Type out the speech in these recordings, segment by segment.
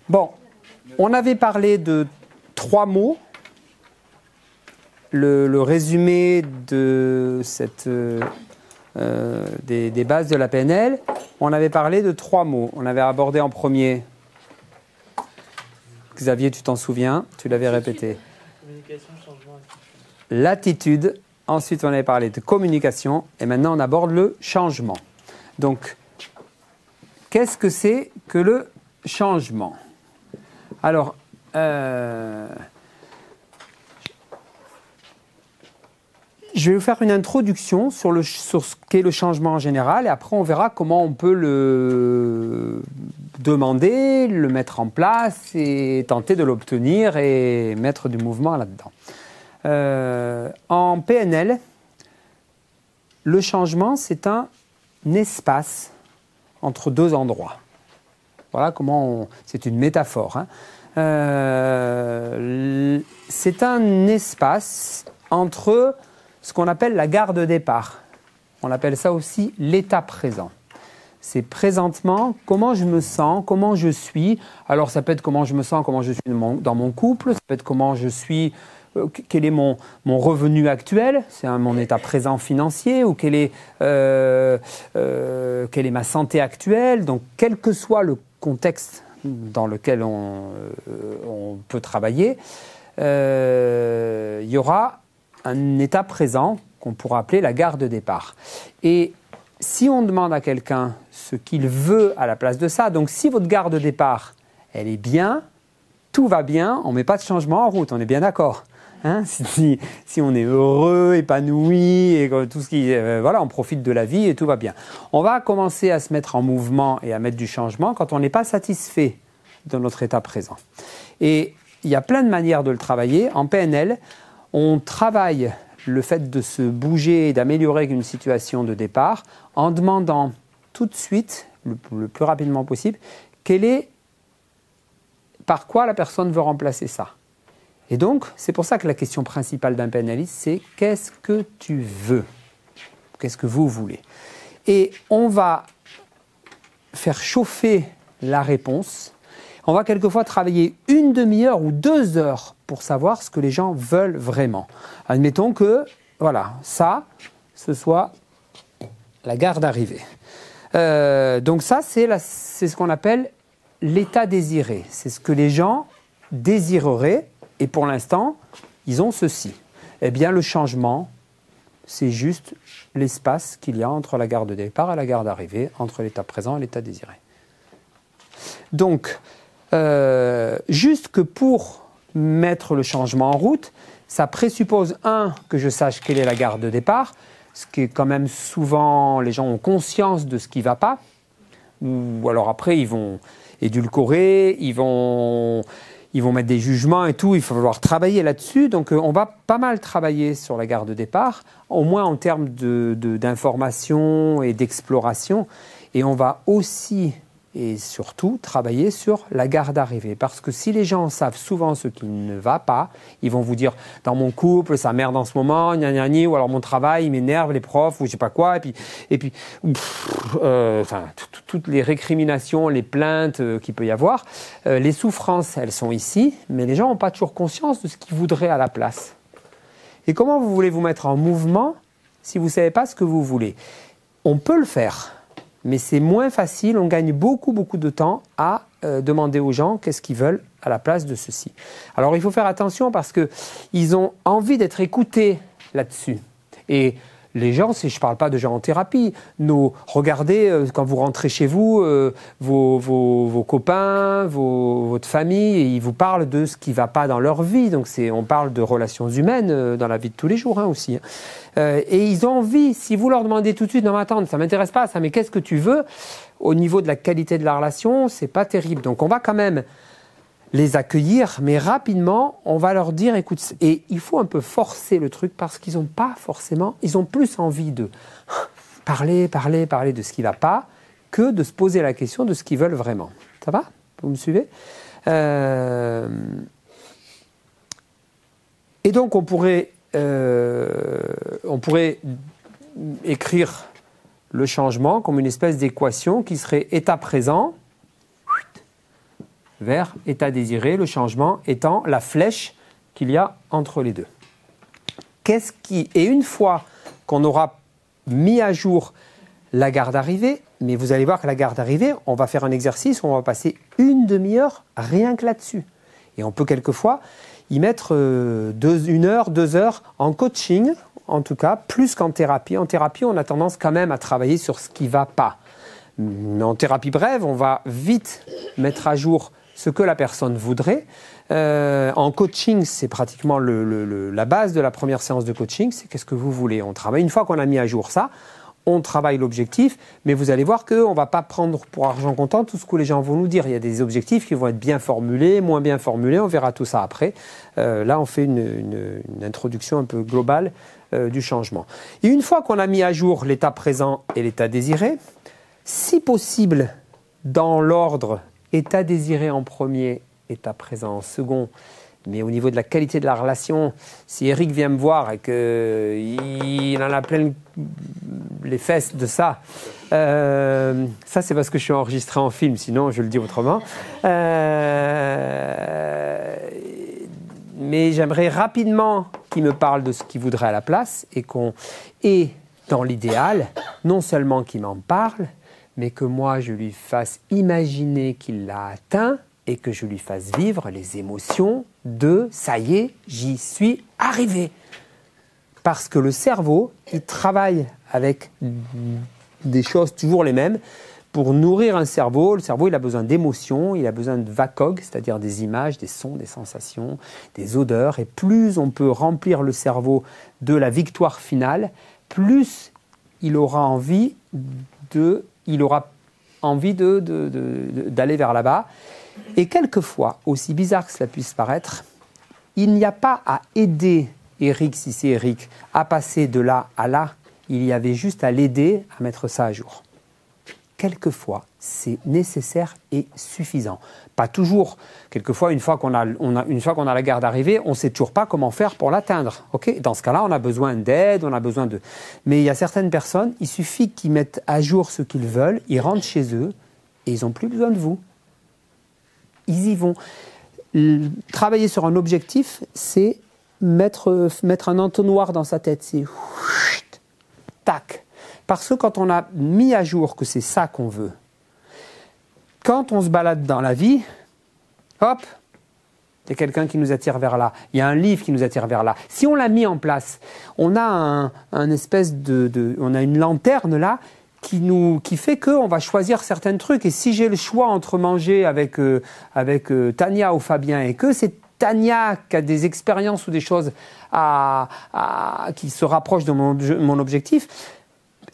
Bon, on avait parlé de 3 mots. Le résumé de des bases de la PNL, on avait parlé de 3 mots. On avait abordé en premier, Xavier, tu t'en souviens, tu l'avais répété. Communication, changement, attitude. L'attitude. Ensuite, on avait parlé de communication. Et maintenant, on aborde le changement. Donc, qu'est-ce que c'est que le changement? Alors, je vais vous faire une introduction sur ce qu'est le changement en général et après on verra comment on peut le demander, le mettre en place et tenter de l'obtenir et mettre du mouvement là-dedans. En PNL, le changement, c'est un espace entre 2 endroits. Voilà comment c'est une métaphore. Hein. C'est un espace entre ce qu'on appelle la gare de départ. On appelle ça aussi l'état présent. C'est présentement comment je me sens, comment je suis. Alors ça peut être comment je me sens, comment je suis dans mon couple, ça peut être comment je suis, quel est mon revenu actuel, c'est mon état présent financier, ou quelle est ma santé actuelle. Donc quel que soit le contexte dans lequel on peut travailler, il y aura un état présent qu'on pourra appeler la gare de départ. Et si on demande à quelqu'un ce qu'il veut à la place de ça, donc si votre gare de départ, elle est bien, tout va bien, on ne met pas de changement en route, on est bien d'accord. Hein, si on est heureux, épanoui, et tout ce qui, voilà, on profite de la vie et tout va bien. On va commencer à se mettre en mouvement et à mettre du changement quand on n'est pas satisfait de notre état présent. Et il y a plein de manières de le travailler. En PNL, on travaille le fait de se bouger et d'améliorer une situation de départ en demandant tout de suite, le plus rapidement possible, par quoi la personne veut remplacer ça. Et donc, c'est pour ça que la question principale d'un PNListe, c'est qu'est-ce que tu veux? Qu'est-ce que vous voulez? Et on va faire chauffer la réponse. On va quelquefois travailler 1 demi-heure ou 2 heures pour savoir ce que les gens veulent vraiment. Admettons que, voilà, ce soit la gare d'arrivée. Donc ça, c'est ce qu'on appelle l'état désiré. C'est ce que les gens désireraient. Et pour l'instant, ils ont ceci. Eh bien, le changement, c'est juste l'espace qu'il y a entre la gare de départ et la gare d'arrivée, entre l'état présent et l'état désiré. Donc, juste que pour mettre le changement en route, ça présuppose, que je sache quelle est la gare de départ, ce qui est quand même souvent, les gens ont conscience de ce qui ne va pas, ou alors après, ils vont édulcorer, ils vont mettre des jugements et tout, il va falloir travailler là-dessus. Donc on va pas mal travailler sur la gare de départ, au moins en termes d'information et d'exploration. Et on va aussi et surtout travailler sur la gare d'arrivée. Parce que si les gens savent souvent ce qui ne va pas, ils vont vous dire « dans mon couple, ça merde en ce moment, gna gna gna, ou alors mon travail, il m'énerve, les profs, ou je sais pas quoi ». Et puis toutes les récriminations, les plaintes qu'il peut y avoir, les souffrances, elles sont ici, mais les gens n'ont pas toujours conscience de ce qu'ils voudraient à la place. Et comment vous voulez vous mettre en mouvement si vous ne savez pas ce que vous voulez? On peut le faire. Mais c'est moins facile, on gagne beaucoup de temps à demander aux gens qu'est-ce qu'ils veulent à la place de ceci. Alors il faut faire attention parce qu'ils ont envie d'être écoutés là-dessus. Et les gens, je ne parle pas de gens en thérapie, regardez quand vous rentrez chez vous, vos copains, votre famille, et ils vous parlent de ce qui ne va pas dans leur vie. Donc on parle de relations humaines dans la vie de tous les jours aussi. Et ils ont envie, si vous leur demandez tout de suite, non mais attends, ça ne m'intéresse pas ça, mais qu'est-ce que tu veux? Au niveau de la qualité de la relation, ce n'est pas terrible. Donc on va quand même les accueillir, mais rapidement, on va leur dire, écoute, et il faut un peu forcer le truc parce qu'ils n'ont pas forcément, ils ont plus envie de parler de ce qui ne va pas que de se poser la question de ce qu'ils veulent vraiment. Ça va? Vous me suivez? Et donc, on pourrait écrire le changement comme une espèce d'équation qui serait état présent vers état désiré, le changement étant la flèche qu'il y a entre les deux. Et une fois qu'on aura mis à jour la gare d'arrivée, mais vous allez voir que la gare d'arrivée, on va faire un exercice où on va passer une demi-heure rien que là-dessus. Et on peut quelquefois y mettre 1 heure, 2 heures en coaching, en tout cas, plus qu'en thérapie. En thérapie, on a tendance quand même à travailler sur ce qui ne va pas. Mais en thérapie brève, on va vite mettre à jour ce que la personne voudrait. En coaching, c'est pratiquement la base de la première séance de coaching, c'est qu'est-ce que vous voulez. On travaille, une fois qu'on a mis à jour ça, on travaille l'objectif, mais vous allez voir qu'on ne va pas prendre pour argent comptant tout ce que les gens vont nous dire. Il y a des objectifs qui vont être bien formulés, moins bien formulés, on verra tout ça après. Là, on fait une introduction un peu globale du changement. Et une fois qu'on a mis à jour l'état présent et l'état désiré, si possible, dans l'ordre état désiré en premier, état présent en second, mais au niveau de la qualité de la relation, si Eric vient me voir et qu'il en a plein les fesses de ça, ça c'est parce que je suis enregistré en film, sinon je le dis autrement. Mais j'aimerais rapidement qu'il me parle de ce qu'il voudrait à la place et dans l'idéal, non seulement qu'il m'en parle, mais que moi je lui fasse imaginer qu'il l'a atteint et que je lui fasse vivre les émotions de « ça y est, j'y suis arrivé ». Parce que le cerveau, il travaille avec des choses toujours les mêmes. Pour nourrir un cerveau, le cerveau il a besoin d'émotions, il a besoin de VACOG, c'est-à-dire des images, des sons, des sensations, des odeurs. Et plus on peut remplir le cerveau de la victoire finale, plus il aura envie d'aller vers là-bas. Et quelquefois, aussi bizarre que cela puisse paraître, il n'y a pas à aider Eric, si c'est Eric, à passer de là à là, il y avait juste à l'aider à mettre ça à jour. Quelquefois, c'est nécessaire et suffisant. Pas toujours. Quelquefois, une fois qu'on a la gare d'arrivée, on ne sait toujours pas comment faire pour l'atteindre. Okay, dans ce cas-là, on a besoin d'aide, Mais il y a certaines personnes, il suffit qu'ils mettent à jour ce qu'ils veulent, ils rentrent chez eux et ils n'ont plus besoin de vous. Ils y vont. Travailler sur un objectif, c'est mettre un entonnoir dans sa tête. C'est tac. Parce que quand on a mis à jour que c'est ça qu'on veut, quand on se balade dans la vie, hop, il y a quelqu'un qui nous attire vers là. Il y a un livre qui nous attire vers là. Si on l'a mis en place, on a on a une lanterne là qui fait qu'on va choisir certains trucs. Et si j'ai le choix entre manger avec Tania ou Fabien et que c'est Tania qui a des expériences ou des choses qui se rapprochent de mon objectif,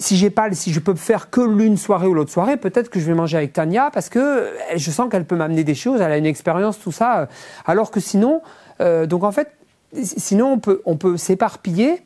si je peux faire que l'une soirée ou l'autre soirée, peut-être que je vais manger avec Tania parce que je sens qu'elle peut m'amener des choses, elle a une expérience, tout ça. Alors que sinon, donc en fait, sinon on peut s'éparpiller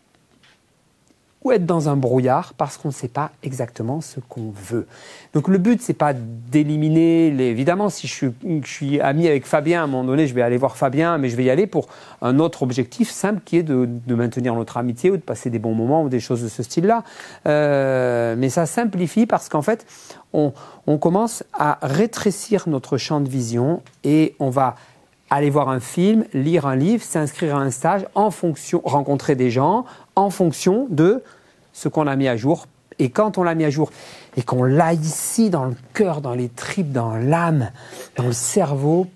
ou être dans un brouillard parce qu'on ne sait pas exactement ce qu'on veut. Donc le but, c'est pas d'éliminer évidemment, si je suis ami avec Fabien, à un moment donné, je vais aller voir Fabien, mais je vais y aller pour un autre objectif simple qui est de maintenir notre amitié ou de passer des bons moments ou des choses de ce style-là. Mais ça simplifie parce qu'en fait, on commence à rétrécir notre champ de vision et on va aller voir un film, lire un livre, s'inscrire à un stage, rencontrer des gens en fonction de ce qu'on a mis à jour. Et quand on l'a mis à jour et qu'on l'a ici dans le cœur, dans les tripes, dans l'âme, dans le cerveau,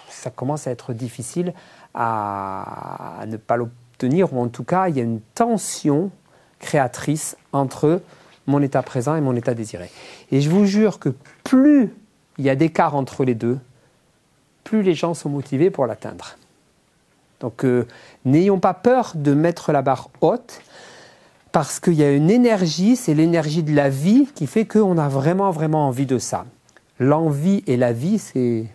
ça commence à être difficile à ne pas l'obtenir, ou en tout cas, il y a une tension créatrice entre mon état présent et mon état désiré. Et je vous jure que plus il y a d'écart entre les deux, plus les gens sont motivés pour l'atteindre. Donc, n'ayons pas peur de mettre la barre haute, parce qu'il y a une énergie, c'est l'énergie de la vie qui fait qu'on a vraiment, vraiment envie de ça. L'envie et la vie, c'est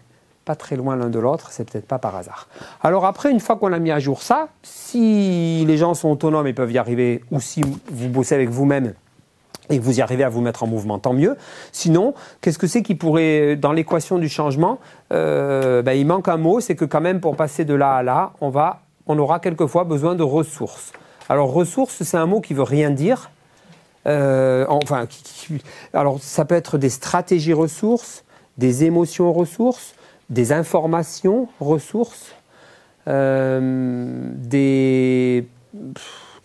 pas très loin l'un de l'autre, c'est peut-être pas par hasard. Alors après, une fois qu'on a mis à jour ça, si les gens sont autonomes et peuvent y arriver, ou si vous bossez avec vous-même, et que vous y arrivez à vous mettre en mouvement, tant mieux. Sinon, qu'est-ce que c'est qui pourrait, dans l'équation du changement, il manque un mot, c'est que quand même pour passer de là à là, on aura quelquefois besoin de ressources. Alors ressources, c'est un mot qui veut rien dire. Alors ça peut être des stratégies ressources, des émotions ressources, des informations, ressources, des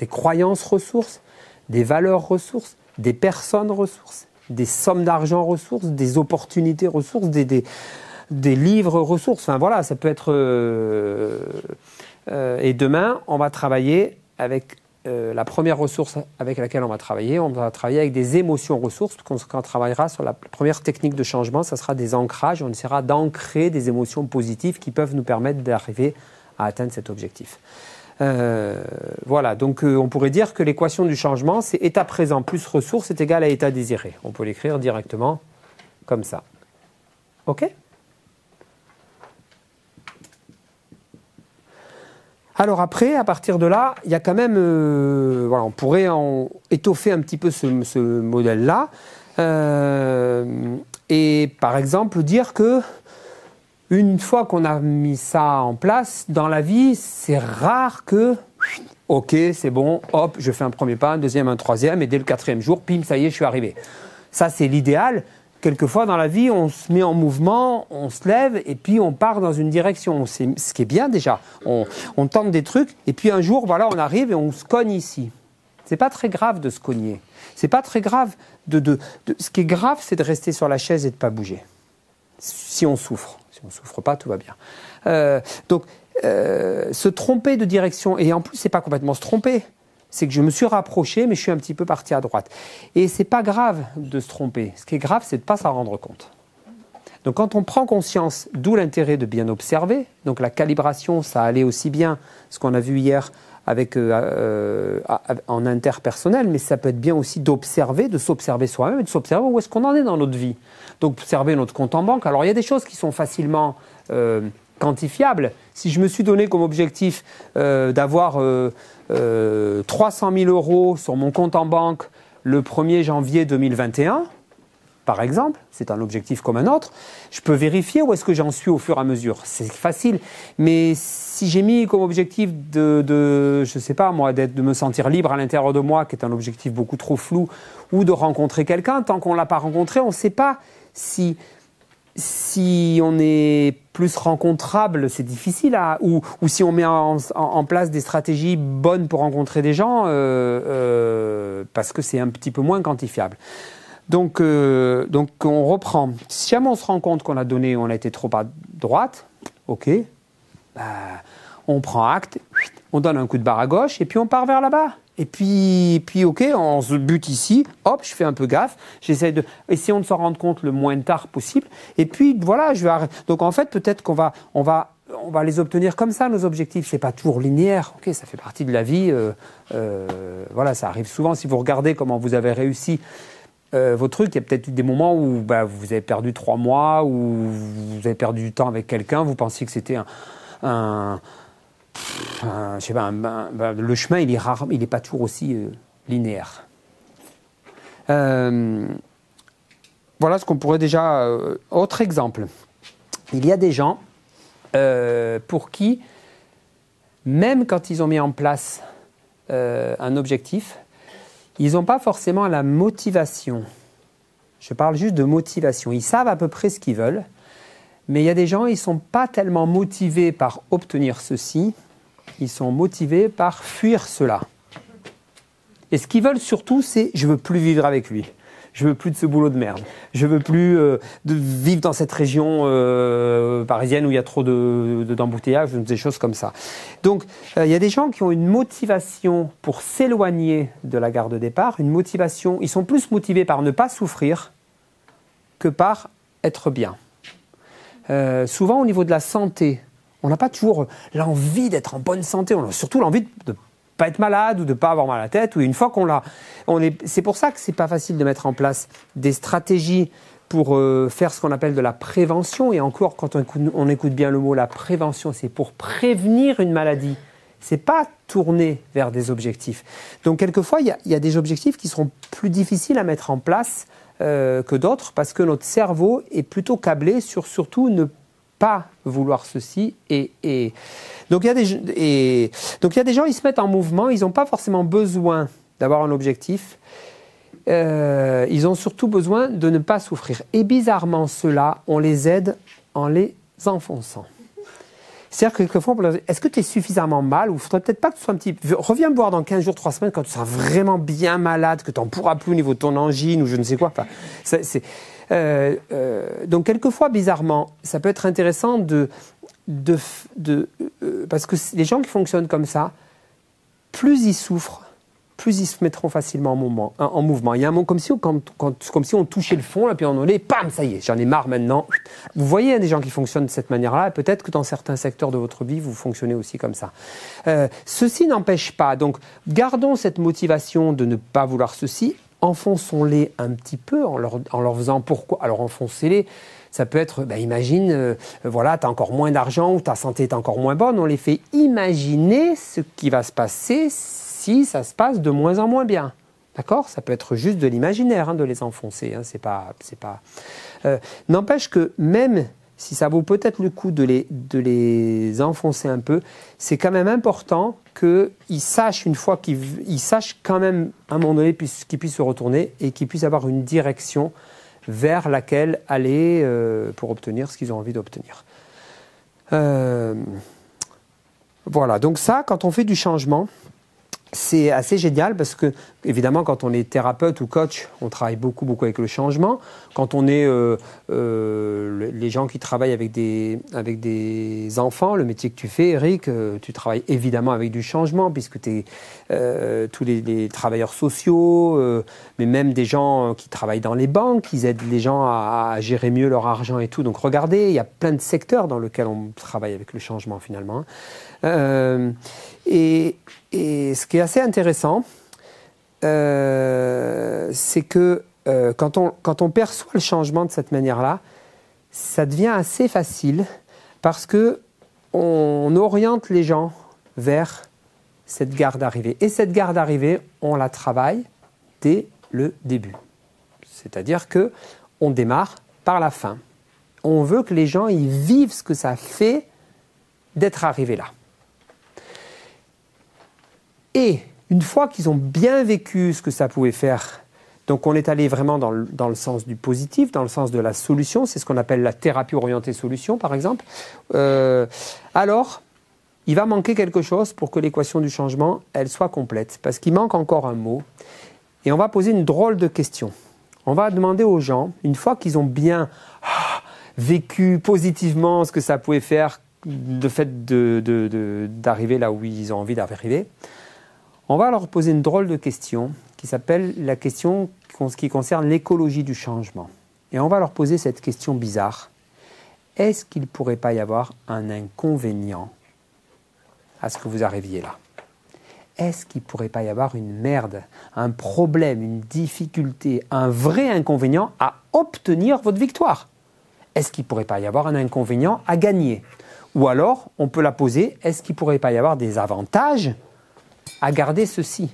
croyances, ressources, des valeurs, ressources, des personnes, ressources, des sommes d'argent, ressources, des opportunités, ressources, des livres, ressources. Enfin voilà, ça peut être... et demain, on va travailler avec la première ressource avec laquelle on va travailler avec des émotions ressources. Quand on travaillera sur la première technique de changement, ça sera des ancrages. On essaiera d'ancrer des émotions positives qui peuvent nous permettre d'arriver à atteindre cet objectif. Voilà, donc on pourrait dire que l'équation du changement, c'est état présent plus ressources est égal à état désiré. On peut l'écrire directement comme ça. OK ? Alors après, à partir de là, il y a quand même, voilà, on pourrait étoffer un petit peu ce modèle-là et par exemple dire que une fois qu'on a mis ça en place dans la vie, c'est rare que, ok, c'est bon, hop, je fais un premier pas, un deuxième, un troisième, et dès le 4e jour, pim, ça y est, je suis arrivé. Ça, c'est l'idéal. Quelquefois, dans la vie, on se met en mouvement, on se lève, et puis on part dans une direction. C'est ce qui est bien déjà. On tente des trucs, et puis un jour, voilà, on arrive et on se cogne ici. C'est pas très grave de se cogner. C'est pas très grave Ce qui est grave, c'est de rester sur la chaise et de pas bouger. Si on souffre. Si on ne souffre pas, tout va bien. Donc, se tromper de direction, et en plus, c'est pas complètement se tromper, c'est que je me suis rapproché, mais je suis un petit peu parti à droite. Et c'est pas grave de se tromper. Ce qui est grave, c'est de ne pas s'en rendre compte. Donc, quand on prend conscience, d'où l'intérêt de bien observer, donc la calibration, ça allait aussi bien, ce qu'on a vu hier, avec, en interpersonnel, mais ça peut être bien aussi d'observer, de s'observer soi-même et de s'observer où est-ce qu'on en est dans notre vie. Donc, observer notre compte en banque. Alors, il y a des choses qui sont facilement quantifiables. Si je me suis donné comme objectif d'avoir 300 000 € sur mon compte en banque le 1er janvier 2021, par exemple, c'est un objectif comme un autre, je peux vérifier où est-ce que j'en suis au fur et à mesure. C'est facile. Mais si j'ai mis comme objectif je sais pas moi, de me sentir libre à l'intérieur de moi, qui est un objectif beaucoup trop flou, ou de rencontrer quelqu'un, tant qu'on ne l'a pas rencontré, on ne sait pas si on est plus rencontrable, c'est difficile, ou si on met en place des stratégies bonnes pour rencontrer des gens, parce que c'est un petit peu moins quantifiable. Donc on reprend. Si jamais on se rend compte qu'on a été trop à droite, ok, on prend acte, on donne un coup de barre à gauche et puis on part vers là-bas. Et puis ok, on se bute ici, hop, je fais un peu gaffe, essayons de s'en rendre compte le moins tard possible. Et puis voilà, je vais arrêter. Donc en fait, peut-être qu'on va les obtenir comme ça, nos objectifs. C'est pas toujours linéaire. Ok, ça fait partie de la vie. Voilà, ça arrive souvent. Si vous regardez comment vous avez réussi vos trucs, il y a peut-être eu des moments où vous avez perdu 3 mois, où vous avez perdu du temps avec quelqu'un, vous pensiez que c'était je sais pas, le chemin, il est pas toujours aussi linéaire. Voilà ce qu'on pourrait déjà... autre exemple. Il y a des gens pour qui, même quand ils ont mis en place un objectif, ils n'ont pas forcément la motivation. Je parle juste de motivation. Ils savent à peu près ce qu'ils veulent, mais il y a des gens, ils ne sont pas tellement motivés par obtenir ceci, ils sont motivés par fuir cela. Et ce qu'ils veulent surtout, c'est « je ne veux plus vivre avec lui ». Je veux plus de ce boulot de merde. Je veux plus de vivre dans cette région parisienne où il y a trop d'embouteillages, des choses comme ça. Donc, il y a des gens qui ont une motivation pour s'éloigner de la gare de départ, une motivation. Ils sont plus motivés par ne pas souffrir que par être bien. Souvent, au niveau de la santé, on n'a pas toujours l'envie d'être en bonne santé. On a surtout l'envie de pas être malade ou de pas avoir mal à la tête. Ou une fois qu'on l'a, c'est pour ça que c'est pas facile de mettre en place des stratégies pour faire ce qu'on appelle de la prévention. Et encore, quand on écoute bien le mot, la prévention, c'est pour prévenir une maladie. C'est pas tourner vers des objectifs. Donc quelquefois, il y a des objectifs qui seront plus difficiles à mettre en place que d'autres parce que notre cerveau est plutôt câblé sur surtout ne pas vouloir ceci donc il y a des gens, ils se mettent en mouvement, ils n'ont pas forcément besoin d'avoir un objectif, ils ont surtout besoin de ne pas souffrir. Et bizarrement, ceux-là, on les aide en les enfonçant. C'est-à-dire que quelquefois, est-ce que tu es suffisamment mal ou il ne faudrait peut-être pas que tu sois un petit... Reviens me voir dans 15 jours, 3 semaines quand tu seras vraiment bien malade, que tu n'en pourras plus au niveau de ton angine ou je ne sais quoi. Enfin, donc quelquefois, bizarrement, ça peut être intéressant parce que les gens qui fonctionnent comme ça, plus ils souffrent, plus ils se mettront facilement en mouvement. Il y a un moment comme si on touchait le fond, là, puis on allait, pam, ça y est, j'en ai marre maintenant. Vous voyez des gens qui fonctionnent de cette manière-là, et peut-être que dans certains secteurs de votre vie, vous fonctionnez aussi comme ça. Ceci n'empêche pas, donc gardons cette motivation de ne pas vouloir ceci, enfonçons-les un petit peu en leur faisant pourquoi. Alors enfoncez-les. Ça peut être, imagine, voilà, tu as encore moins d'argent ou ta santé est encore moins bonne. On les fait imaginer ce qui va se passer si ça se passe de moins en moins bien. D'accord ? Ça peut être juste de l'imaginaire, de les enfoncer. C'est pas... N'empêche que même si ça vaut peut-être le coup de les enfoncer un peu, c'est quand même important qu'ils sachent une fois qu'ils sachent quand même à un moment donné qu'ils puissent se retourner et qu'ils puissent avoir une direction vers laquelle aller pour obtenir ce qu'ils ont envie d'obtenir. Voilà, donc ça, quand on fait du changement, c'est assez génial parce que, évidemment, quand on est thérapeute ou coach, on travaille beaucoup avec le changement. Quand on est les gens qui travaillent avec des enfants, le métier que tu fais, Eric, tu travailles évidemment avec du changement puisque tu es tous les travailleurs sociaux, mais même des gens qui travaillent dans les banques, ils aident les gens à gérer mieux leur argent et tout. Donc regardez, il y a plein de secteurs dans lesquels on travaille avec le changement finalement. Et ce qui est assez intéressant, c'est que quand on perçoit le changement de cette manière-là, ça devient assez facile parce que on oriente les gens vers cette gare d'arrivée. Et cette gare d'arrivée, on la travaille dès le début. C'est-à-dire qu'on démarre par la fin. On veut que les gens ils vivent ce que ça fait d'être arrivés là. Et une fois qu'ils ont bien vécu ce que ça pouvait faire, donc on est allé vraiment dans le sens du positif, dans le sens de la solution, c'est ce qu'on appelle la thérapie orientée solution par exemple, alors il va manquer quelque chose pour que l'équation du changement, elle soit complète, parce qu'il manque encore un mot, et on va poser une drôle de question. On va demander aux gens, une fois qu'ils ont bien vécu positivement ce que ça pouvait faire, de fait d'arriver là où ils ont envie d'arriver, on va leur poser une drôle de question qui s'appelle la question qui concerne l'écologie du changement. Et on va leur poser cette question bizarre. Est-ce qu'il ne pourrait pas y avoir un inconvénient à ce que vous arriviez là ? Est-ce qu'il ne pourrait pas y avoir une merde, un problème, une difficulté, un vrai inconvénient à obtenir votre victoire ? Est-ce qu'il ne pourrait pas y avoir un inconvénient à gagner ? Ou alors, on peut la poser, est-ce qu'il ne pourrait pas y avoir des avantages à garder ceci?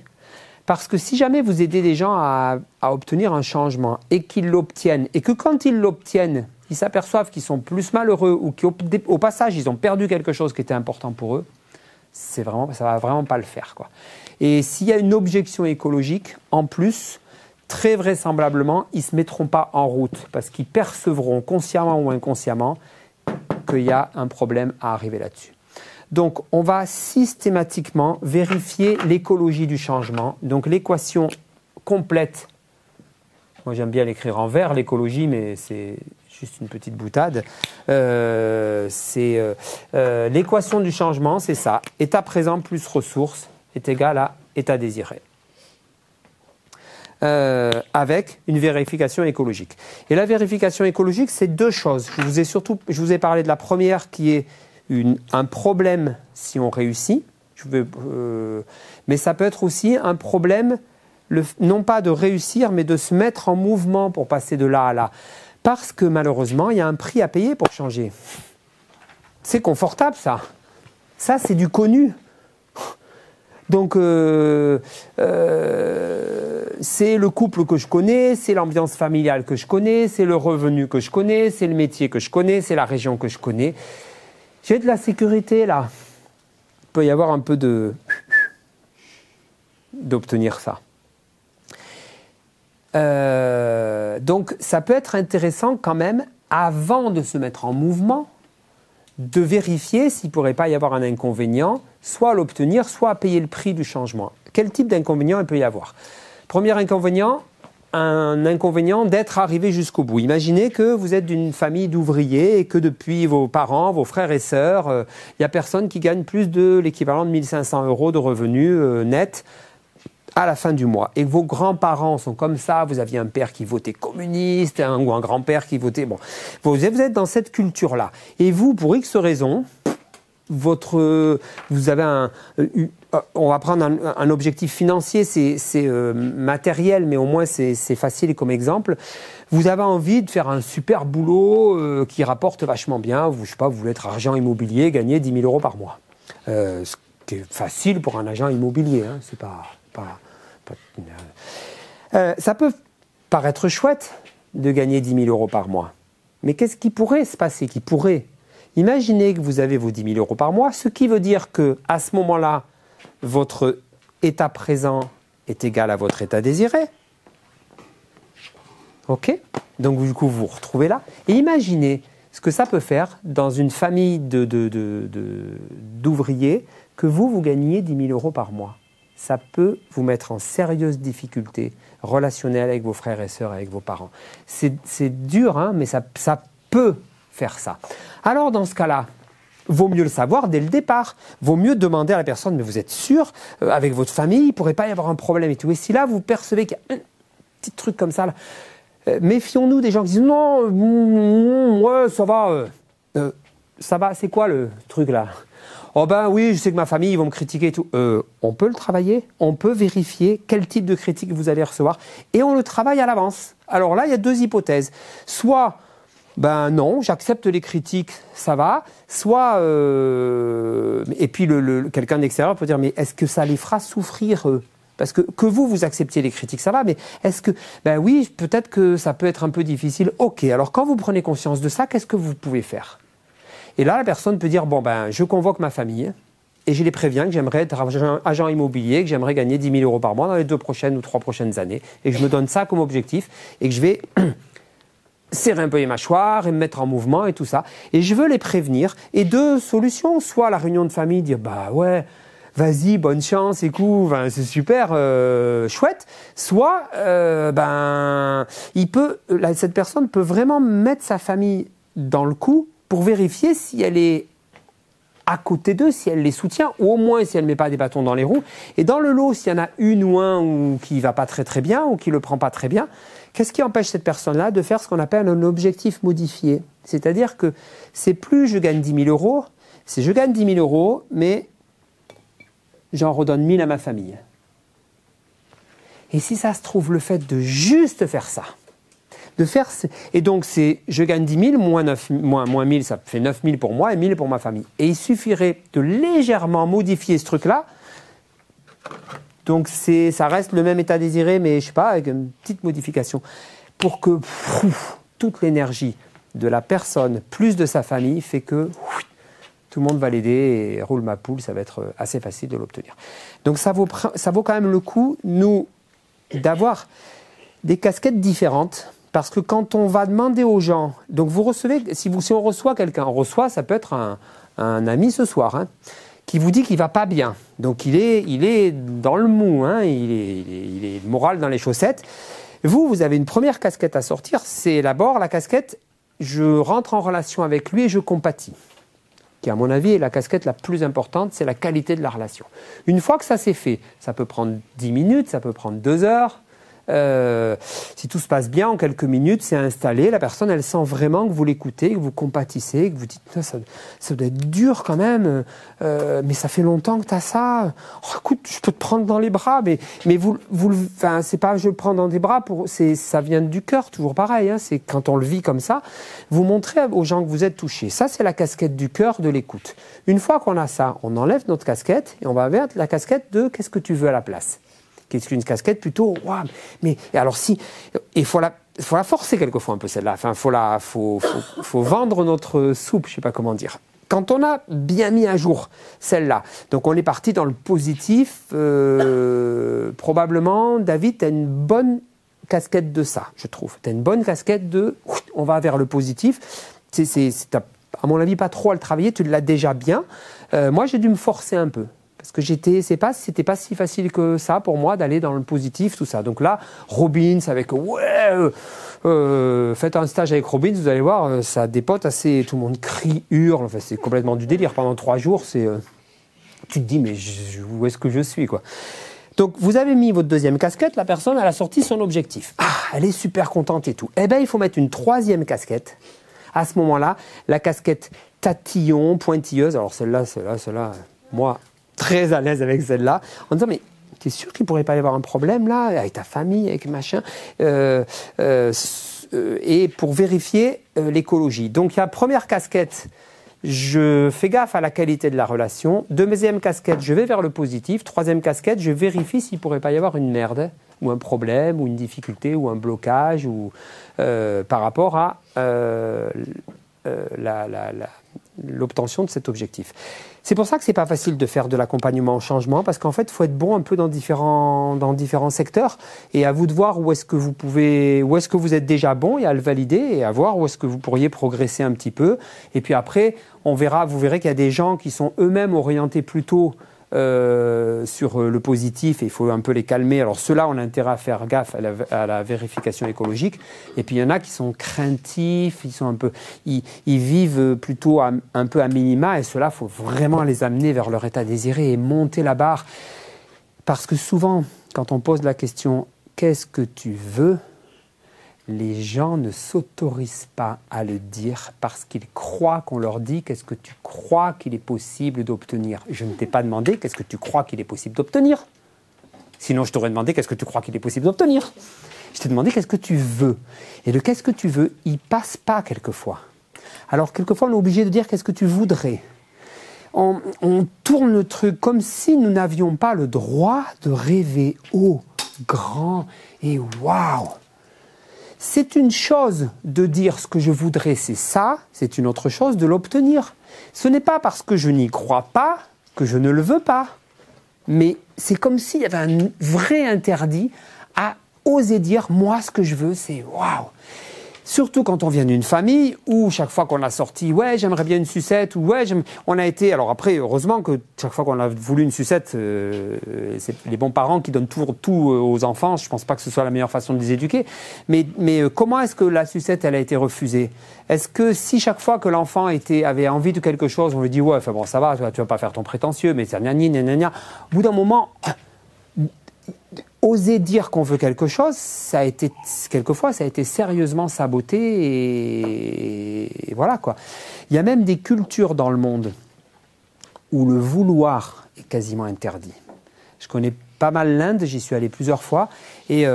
Parce que si jamais vous aidez des gens à obtenir un changement et qu'ils l'obtiennent, et que quand ils l'obtiennent, ils s'aperçoivent qu'ils sont plus malheureux ou qu'au passage, ils ont perdu quelque chose qui était important pour eux, ça ne va vraiment pas le faire, quoi. Et s'il y a une objection écologique, en plus, très vraisemblablement, ils ne se mettront pas en route parce qu'ils percevront consciemment ou inconsciemment qu'il y a un problème à arriver là-dessus. Donc, on va systématiquement vérifier l'écologie du changement. Donc, l'équation complète, moi j'aime bien l'écrire en vert, l'écologie, mais c'est juste une petite boutade. L'équation du changement, c'est ça. État présent plus ressources est égal à état désiré. Avec une vérification écologique. Et la vérification écologique, c'est deux choses. Je vous ai parlé de la première qui est un problème si on réussit, mais ça peut être aussi un problème, non pas de réussir, mais de se mettre en mouvement pour passer de là à là. Parce que malheureusement, il y a un prix à payer pour changer. C'est confortable ça. Ça, c'est du connu. Donc, c'est le couple que je connais, c'est l'ambiance familiale que je connais, c'est le revenu que je connais, c'est le métier que je connais, c'est la région que je connais. J'ai de la sécurité là. Il peut y avoir un peu d'obtenir ça. Donc ça peut être intéressant quand même, avant de se mettre en mouvement, de vérifier s'il ne pourrait pas y avoir un inconvénient, soit à l'obtenir, soit à payer le prix du changement. Quel type d'inconvénient il peut y avoir? Premier inconvénient, un inconvénient d'être arrivé jusqu'au bout. Imaginez que vous êtes d'une famille d'ouvriers et que depuis vos parents, vos frères et sœurs, il n'y a personne qui gagne plus de l'équivalent de 1 500 € de revenus nets à la fin du mois. Et que vos grands-parents sont comme ça, vous aviez un père qui votait communiste ou un grand-père qui votait... Bon, vous êtes dans cette culture-là. Et vous, pour X raisons, vous avez on va prendre un objectif financier, c'est matériel, mais au moins c'est facile comme exemple. Vous avez envie de faire un super boulot qui rapporte vachement bien. Je sais pas, vous voulez être agent immobilier, gagner 10 000 € par mois. Ce qui est facile pour un agent immobilier. Hein, c'est ça peut paraître chouette de gagner 10 000 € par mois. Mais qu'est-ce qui pourrait se passer? Imaginez que vous avez vos 10 000 € par mois, ce qui veut dire qu'à ce moment-là, votre état présent est égal à votre état désiré. OK? Donc, du coup, vous vous retrouvez là. Et imaginez ce que ça peut faire dans une famille d'ouvriers que vous gagnez 10 000 € par mois. Ça peut vous mettre en sérieuse difficulté relationnelle avec vos frères et sœurs, avec vos parents. C'est dur, hein, mais ça peut faire ça. Alors, dans ce cas-là, vaut mieux le savoir dès le départ. Vaut mieux demander à la personne, mais vous êtes sûr, avec votre famille, il ne pourrait pas y avoir un problème et tout. Et si là, vous percevez qu'il y a un petit truc comme ça, là, méfions-nous des gens qui disent, non, ouais, ça va. Ça va, c'est quoi le truc là? Oh ben oui, je sais que ma famille, ils vont me critiquer et tout. On peut le travailler, on peut vérifier quel type de critique vous allez recevoir et on le travaille à l'avance. Alors là, il y a deux hypothèses. Soit, ben non, j'accepte les critiques, ça va. Soit, et puis quelqu'un d'extérieur peut dire, mais est-ce que ça les fera souffrir eux? Parce que vous acceptiez les critiques, ça va, mais est-ce que, ben oui, peut-être que ça peut être un peu difficile. Ok, alors quand vous prenez conscience de ça, qu'est-ce que vous pouvez faire? Et là, la personne peut dire, bon, ben, je convoque ma famille et je les préviens que j'aimerais être agent immobilier, que j'aimerais gagner 10 000 € par mois dans les 2 prochaines ou 3 prochaines années et que je me donne ça comme objectif et que je vais serrer un peu les mâchoires et me mettre en mouvement et tout ça. Et je veux les prévenir. Et deux solutions, soit à la réunion de famille, dire, bah ouais, vas-y, bonne chance, écoute, ben, c'est super chouette. Soit, cette personne peut vraiment mettre sa famille dans le coup pour vérifier si elle est à côté d'eux, si elle les soutient, ou au moins si elle ne met pas des bâtons dans les roues. Et dans le lot, s'il y en a une ou un ou qui ne va pas très très bien ou qui ne le prend pas très bien, qu'est-ce qui empêche cette personne-là de faire ce qu'on appelle un objectif modifié? C'est-à-dire que c'est plus je gagne 10 000 €, c'est je gagne 10 000 €, mais j'en redonne 1000 à ma famille. Et si ça se trouve, le fait de juste faire ça, et donc c'est je gagne 10 000 moins 1000, ça fait 9 000 pour moi et 1000 pour ma famille. Et il suffirait de légèrement modifier ce truc-là. Donc ça reste le même état désiré, mais je sais pas, avec une petite modification, pour que toute l'énergie de la personne plus de sa famille fait que tout le monde va l'aider et roule ma poule, ça va être assez facile de l'obtenir. Donc ça vaut quand même le coup, nous, d'avoir des casquettes différentes. Parce que quand on va demander aux gens, donc vous recevez, si on reçoit quelqu'un, ça peut être un ami ce soir, hein, qui vous dit qu'il va pas bien. Donc il est dans le mou, hein, il est moral dans les chaussettes. Vous avez une première casquette à sortir, c'est d'abord la casquette, je rentre en relation avec lui et je compatis. Qui à mon avis est la casquette la plus importante, c'est la qualité de la relation. Une fois que ça c'est fait, ça peut prendre 10 minutes, ça peut prendre 2 heures. Si tout se passe bien, en quelques minutes, c'est installé. La personne, elle sent vraiment que vous l'écoutez, que vous compatissez, que vous dites ça doit être dur quand même, mais ça fait longtemps que tu as ça. Oh, écoute, je peux te prendre dans les bras, mais c'est pas je le prends dans des bras, ça vient du cœur, toujours pareil. Hein, c'est quand on le vit comme ça, vous montrez aux gens que vous êtes touchés. Ça, c'est la casquette du cœur, de l'écoute. Une fois qu'on a ça, on enlève notre casquette et on va vers la casquette de qu'est-ce que tu veux à la place. Qu'est-ce qu'une casquette plutôt, waouh, mais alors il faut la forcer quelquefois un peu celle-là. Enfin, faut vendre notre soupe, je sais pas comment dire. Quand on a bien mis à jour celle-là, donc on est parti dans le positif. Probablement, David, tu as une bonne casquette de ça, je trouve. Tu as une bonne casquette de, on va vers le positif. à mon avis, pas trop à le travailler, tu l'as déjà bien. Moi, j'ai dû me forcer un peu. Parce que c'était pas si facile que ça pour moi d'aller dans le positif, tout ça. Donc là, Robbins avec faites un stage avec Robbins, vous allez voir, ça dépote assez. Tout le monde crie, hurle. Enfin, c'est complètement du délire. Pendant 3 jours, tu te dis mais où est-ce que je suis quoi. Donc vous avez mis votre deuxième casquette, la personne elle a sorti son objectif. Ah, elle est super contente et tout. Eh bien, il faut mettre une troisième casquette. À ce moment-là, la casquette tatillon, pointilleuse. Alors celle-là, moi. Très à l'aise avec celle-là, en disant mais t'es sûr qu'il pourrait pas y avoir un problème là avec ta famille, avec machin, et pour vérifier l'écologie. Donc il y a première casquette, je fais gaffe à la qualité de la relation. Deuxième casquette, je vais vers le positif. Troisième casquette, je vérifie s'il pourrait pas y avoir une merde ou un problème ou une difficulté ou un blocage ou par rapport à l'obtention de cet objectif. C'est pour ça que c'est pas facile de faire de l'accompagnement au changement, parce qu'en fait, il faut être bon un peu dans différents secteurs, et à vous de voir où est-ce que vous êtes déjà bon et à le valider, et à voir où est-ce que vous pourriez progresser un petit peu. Et puis après, vous verrez qu'il y a des gens qui sont eux-mêmes orientés plutôt sur le positif et il faut un peu les calmer. Alors ceux-là, on a intérêt à faire gaffe à la vérification écologique. Et puis il y en a qui sont craintifs, ils vivent plutôt un peu à minima, et ceux-là, il faut vraiment les amener vers leur état désiré et monter la barre. Parce que souvent, quand on pose la question « qu'est-ce que tu veux ?», les gens ne s'autorisent pas à le dire parce qu'ils croient qu'on leur dit qu'est-ce que tu crois qu'il est possible d'obtenir. Je ne t'ai pas demandé qu'est-ce que tu crois qu'il est possible d'obtenir. Sinon, je t'aurais demandé qu'est-ce que tu crois qu'il est possible d'obtenir. Je t'ai demandé qu'est-ce que tu veux. Et le qu'est-ce que tu veux, il passe pas quelquefois. Alors, quelquefois, on est obligé de dire qu'est-ce que tu voudrais. On tourne le truc comme si nous n'avions pas le droit de rêver haut, grand et waouh. C'est une chose de dire ce que je voudrais, c'est ça, c'est une autre chose de l'obtenir. Ce n'est pas parce que je n'y crois pas que je ne le veux pas. Mais c'est comme s'il y avait un vrai interdit à oser dire, moi, ce que je veux, c'est waouh. Surtout quand on vient d'une famille où chaque fois qu'on a sorti, ouais, j'aimerais bien une sucette, ou ouais, on a été. Alors après, heureusement que chaque fois qu'on a voulu une sucette, c'est les bons parents qui donnent tout aux enfants. Je ne pense pas que ce soit la meilleure façon de les éduquer. Mais comment est-ce que la sucette, elle a été refusée? Est-ce que si chaque fois que l'enfant avait envie de quelque chose, on lui dit, ouais, enfin bon, ça va, tu vas pas faire ton prétentieux, mais c'est gna gna gna. Au bout d'un moment. Oser dire qu'on veut quelque chose, quelquefois, ça a été sérieusement saboté et voilà quoi. Il y a même des cultures dans le monde où le vouloir est quasiment interdit. Je connais pas mal l'Inde, j'y suis allé plusieurs fois et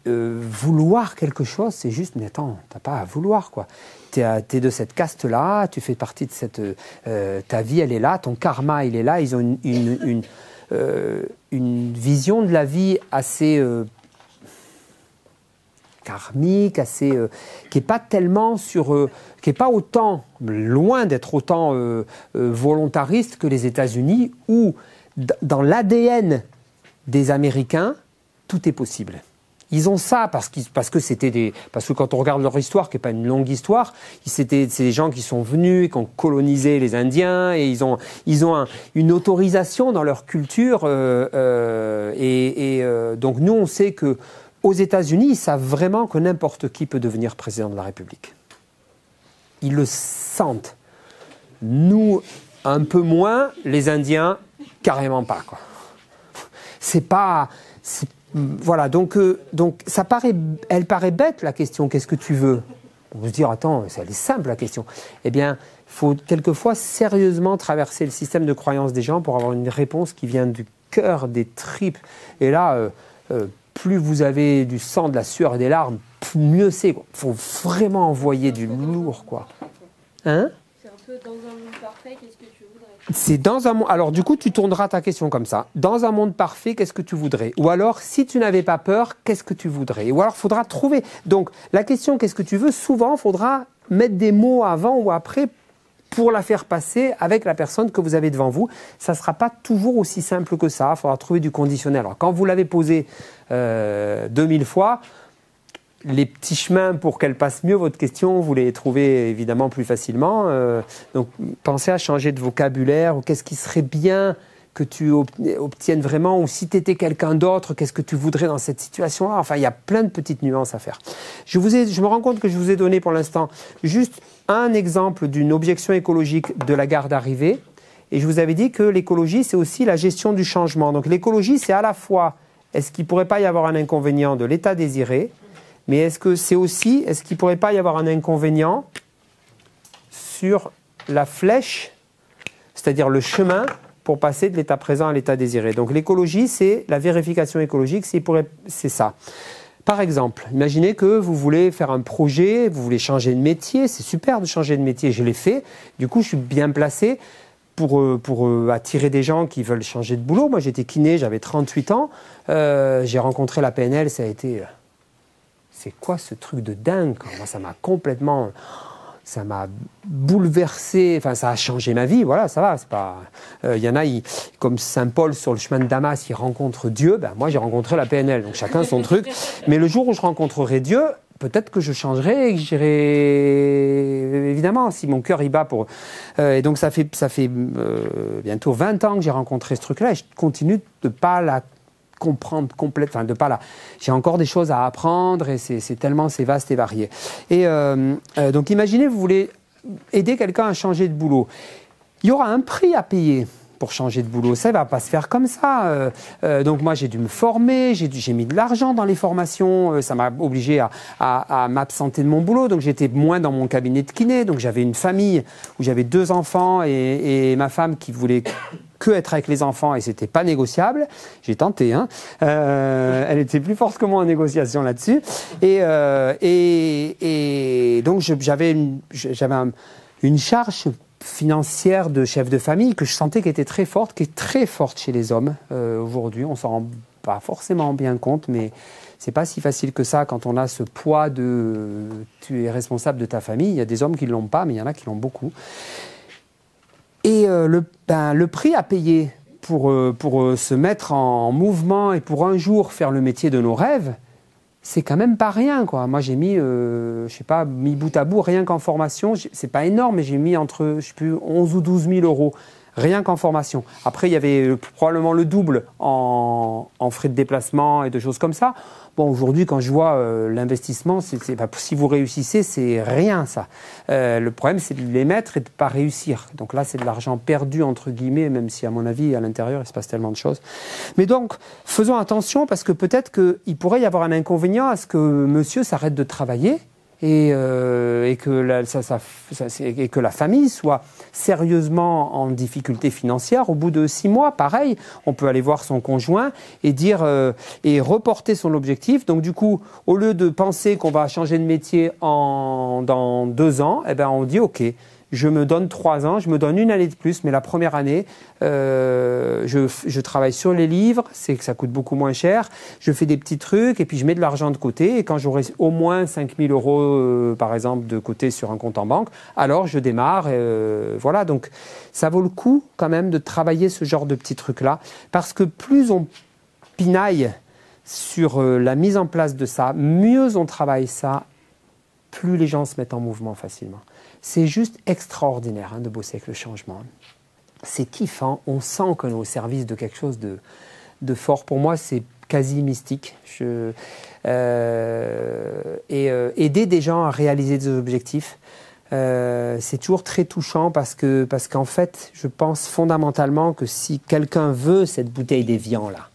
vouloir quelque chose, c'est juste, mais attends, t'as pas à vouloir quoi. T'es de cette caste-là, tu fais partie de cette, ta vie elle est là, ton karma il est là, ils ont une vision de la vie assez karmique, assez qui est pas tellement qui est pas autant loin d'être autant volontariste que les États-Unis, où dans l'ADN des Américains tout est possible. Ils ont ça parce que quand on regarde leur histoire, qui n'est pas une longue histoire, c'est des gens qui sont venus, qui ont colonisé les Indiens, et ils ont une autorisation dans leur culture. Donc nous, on sait que aux États-Unis, ils savent vraiment que n'importe qui peut devenir président de la République. Ils le sentent. Nous, un peu moins. Les Indiens, carrément pas, quoi. Voilà, donc elle paraît bête la question, qu'est-ce que tu veux? On peut se dire, attends, elle est simple la question. Eh bien, il faut quelquefois sérieusement traverser le système de croyance des gens pour avoir une réponse qui vient du cœur, des tripes. Et là, plus vous avez du sang, de la sueur et des larmes, mieux c'est. Il faut vraiment envoyer du lourd, quoi. Hein? C'est un peu dans un monde parfait, qu'est-ce que tu voudrais? C'est dans un monde. Alors du coup, tu tourneras ta question comme ça. Dans un monde parfait, qu'est-ce que tu voudrais? Ou alors, si tu n'avais pas peur, qu'est-ce que tu voudrais? Ou alors, faudra trouver. Donc, la question, qu'est-ce que tu veux? Souvent, faudra mettre des mots avant ou après pour la faire passer avec la personne que vous avez devant vous. Ça ne sera pas toujours aussi simple que ça. Il faudra trouver du conditionnel. Alors, quand vous l'avez posé 2000 fois, les petits chemins pour qu'elle passe mieux votre question, vous les trouvez évidemment plus facilement. Donc, pensez à changer de vocabulaire, ou qu'est-ce qui serait bien que tu obtiennes vraiment, ou si tu étais quelqu'un d'autre, qu'est-ce que tu voudrais dans cette situation-là. Enfin, il y a plein de petites nuances à faire. Je me rends compte que je vous ai donné pour l'instant juste un exemple d'une objection écologique de la gare d'arrivée. Et je vous avais dit que l'écologie, c'est aussi la gestion du changement. Donc l'écologie, c'est à la fois, est-ce qu'il ne pourrait pas y avoir un inconvénient de l'état désiré, mais est-ce qu'il ne pourrait pas y avoir un inconvénient sur la flèche, c'est-à-dire le chemin pour passer de l'état présent à l'état désiré. Donc l'écologie, c'est la vérification écologique, c'est ça. Par exemple, imaginez que vous voulez faire un projet, vous voulez changer de métier, c'est super de changer de métier, je l'ai fait, du coup je suis bien placé pour attirer des gens qui veulent changer de boulot. Moi j'étais kiné, j'avais 38 ans, j'ai rencontré la PNL, ça a été... c'est quoi ce truc de dingue? Moi, ça m'a complètement... ça m'a bouleversé, enfin ça a changé ma vie, voilà, ça va, c'est pas... y en a, comme Saint Paul sur le chemin de Damas, il rencontre Dieu, ben moi j'ai rencontré la PNL, donc chacun son truc. Mais le jour où je rencontrerai Dieu, peut-être que je changerai et que j'irai, évidemment, si mon cœur y bat pour... et donc ça fait bientôt 20 ans que j'ai rencontré ce truc-là, et je continue de ne pas la comprendre complètement, enfin de pas là. J'ai encore des choses à apprendre et c'est tellement vaste et varié. Et donc imaginez, vous voulez aider quelqu'un à changer de boulot. Il y aura un prix à payer pour changer de boulot. Ça ne va pas se faire comme ça. Donc moi, j'ai dû me former, j'ai mis de l'argent dans les formations. Ça m'a obligé à m'absenter de mon boulot. Donc j'étais moins dans mon cabinet de kiné. Donc j'avais une famille où j'avais 2 enfants et ma femme qui voulait que être avec les enfants et c'était pas négociable. J'ai tenté, hein. Elle était plus forte que moi en négociation là-dessus. Et donc j'avais une charge financière de chef de famille que je sentais qui était très forte, qui est très forte chez les hommes aujourd'hui. On s'en rend pas forcément bien compte, mais c'est pas si facile que ça quand on a ce poids de tu es responsable de ta famille. Il y a des hommes qui l'ont pas, mais il y en a qui l'ont beaucoup. Et le prix à payer pour se mettre en mouvement et pour un jour faire le métier de nos rêves, c'est quand même pas rien, quoi. Moi, j'ai mis, mis bout à bout, rien qu'en formation, c'est pas énorme, mais j'ai mis entre, 11 ou 12 000 euros, rien qu'en formation. Après, il y avait probablement le double en frais de déplacement et de choses comme ça. Bon, aujourd'hui, quand je vois l'investissement, si vous réussissez, c'est rien, ça. Le problème, c'est de les mettre et de ne pas réussir. Donc là, c'est de l'argent perdu, entre guillemets, même si, à mon avis, à l'intérieur, il se passe tellement de choses. Mais donc, faisons attention, parce que peut-être qu'il pourrait y avoir un inconvénient à ce que monsieur s'arrête de travailler et que la famille soit sérieusement en difficulté financière. Au bout de 6 mois, pareil, on peut aller voir son conjoint et dire et reporter son objectif. Donc du coup, au lieu de penser qu'on va changer de métier dans 2 ans, eh ben on dit ok, je me donne 3 ans, je me donne 1 année de plus, mais la première année, je travaille sur les livres, c'est que ça coûte beaucoup moins cher, je fais des petits trucs et puis je mets de l'argent de côté et quand j'aurai au moins 5 000 euros, par exemple, de côté sur un compte en banque, alors je démarre. Voilà, donc ça vaut le coup quand même de travailler ce genre de petits trucs-là parce que plus on pinaille sur la mise en place de ça, mieux on travaille ça, plus les gens se mettent en mouvement facilement. C'est juste extraordinaire de bosser avec le changement. C'est kiffant, on sent qu'on est au service de quelque chose de fort. Pour moi, c'est quasi mystique. Aider des gens à réaliser des objectifs, c'est toujours très touchant parce qu'en fait, je pense fondamentalement que si quelqu'un veut cette bouteille d'Évian là,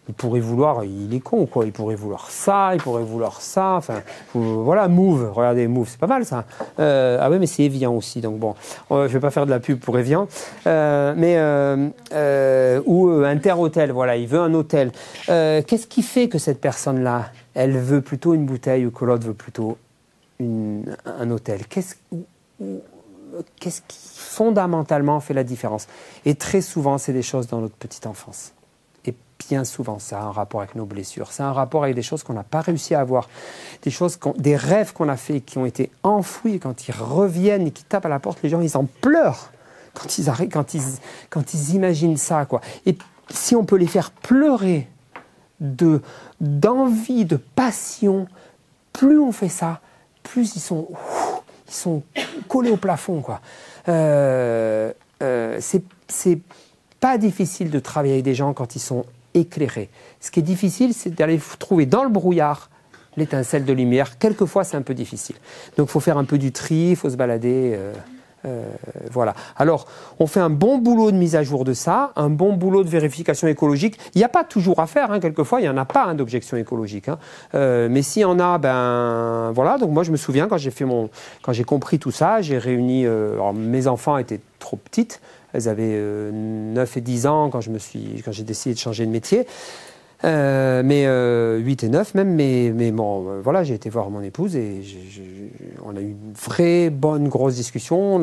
il pourrait vouloir, il est con quoi, il pourrait vouloir ça, il pourrait vouloir ça, enfin voilà, Move, regardez Move, c'est pas mal ça. Ah ouais mais c'est Evian aussi, donc bon, je vais pas faire de la pub pour Evian, ou Interhôtel, voilà, il veut un hôtel. Qu'est-ce qui fait que cette personne-là, elle veut plutôt une bouteille ou que l'autre veut plutôt un hôtel? Qu'est-ce qui fondamentalement fait la différence? Et très souvent, c'est des choses dans notre petite enfance. Bien souvent, ça a un rapport avec nos blessures. Ça a un rapport avec des choses qu'on n'a pas réussi à avoir. Des rêves qu'on a faits qui ont été enfouis. Quand ils reviennent et qu'ils tapent à la porte, les gens, ils en pleurent quand ils imaginent ça, quoi. Et si on peut les faire pleurer d'envie, de passion, plus on fait ça, plus ils sont collés au plafond, quoi. C'est pas difficile de travailler avec des gens quand ils sont éclairés. Ce qui est difficile, c'est d'aller trouver dans le brouillard l'étincelle de lumière. Quelquefois, c'est un peu difficile. Donc, il faut faire un peu du tri, il faut se balader. Voilà. Alors, on fait un bon boulot de mise à jour de ça, un bon boulot de vérification écologique. Il n'y a pas toujours à faire, hein. Quelquefois, il n'y en a pas d'objection écologique. Hein. Mais s'il y en a, ben voilà. Donc moi, je me souviens quand j'ai compris tout ça, j'ai réuni. Alors, mes enfants étaient trop petites. Elles avaient 9 et 10 ans quand j'ai décidé de changer de métier. Mais 8 et 9 même, mais bon, voilà, j'ai été voir mon épouse et on a eu une vraie bonne grosse discussion.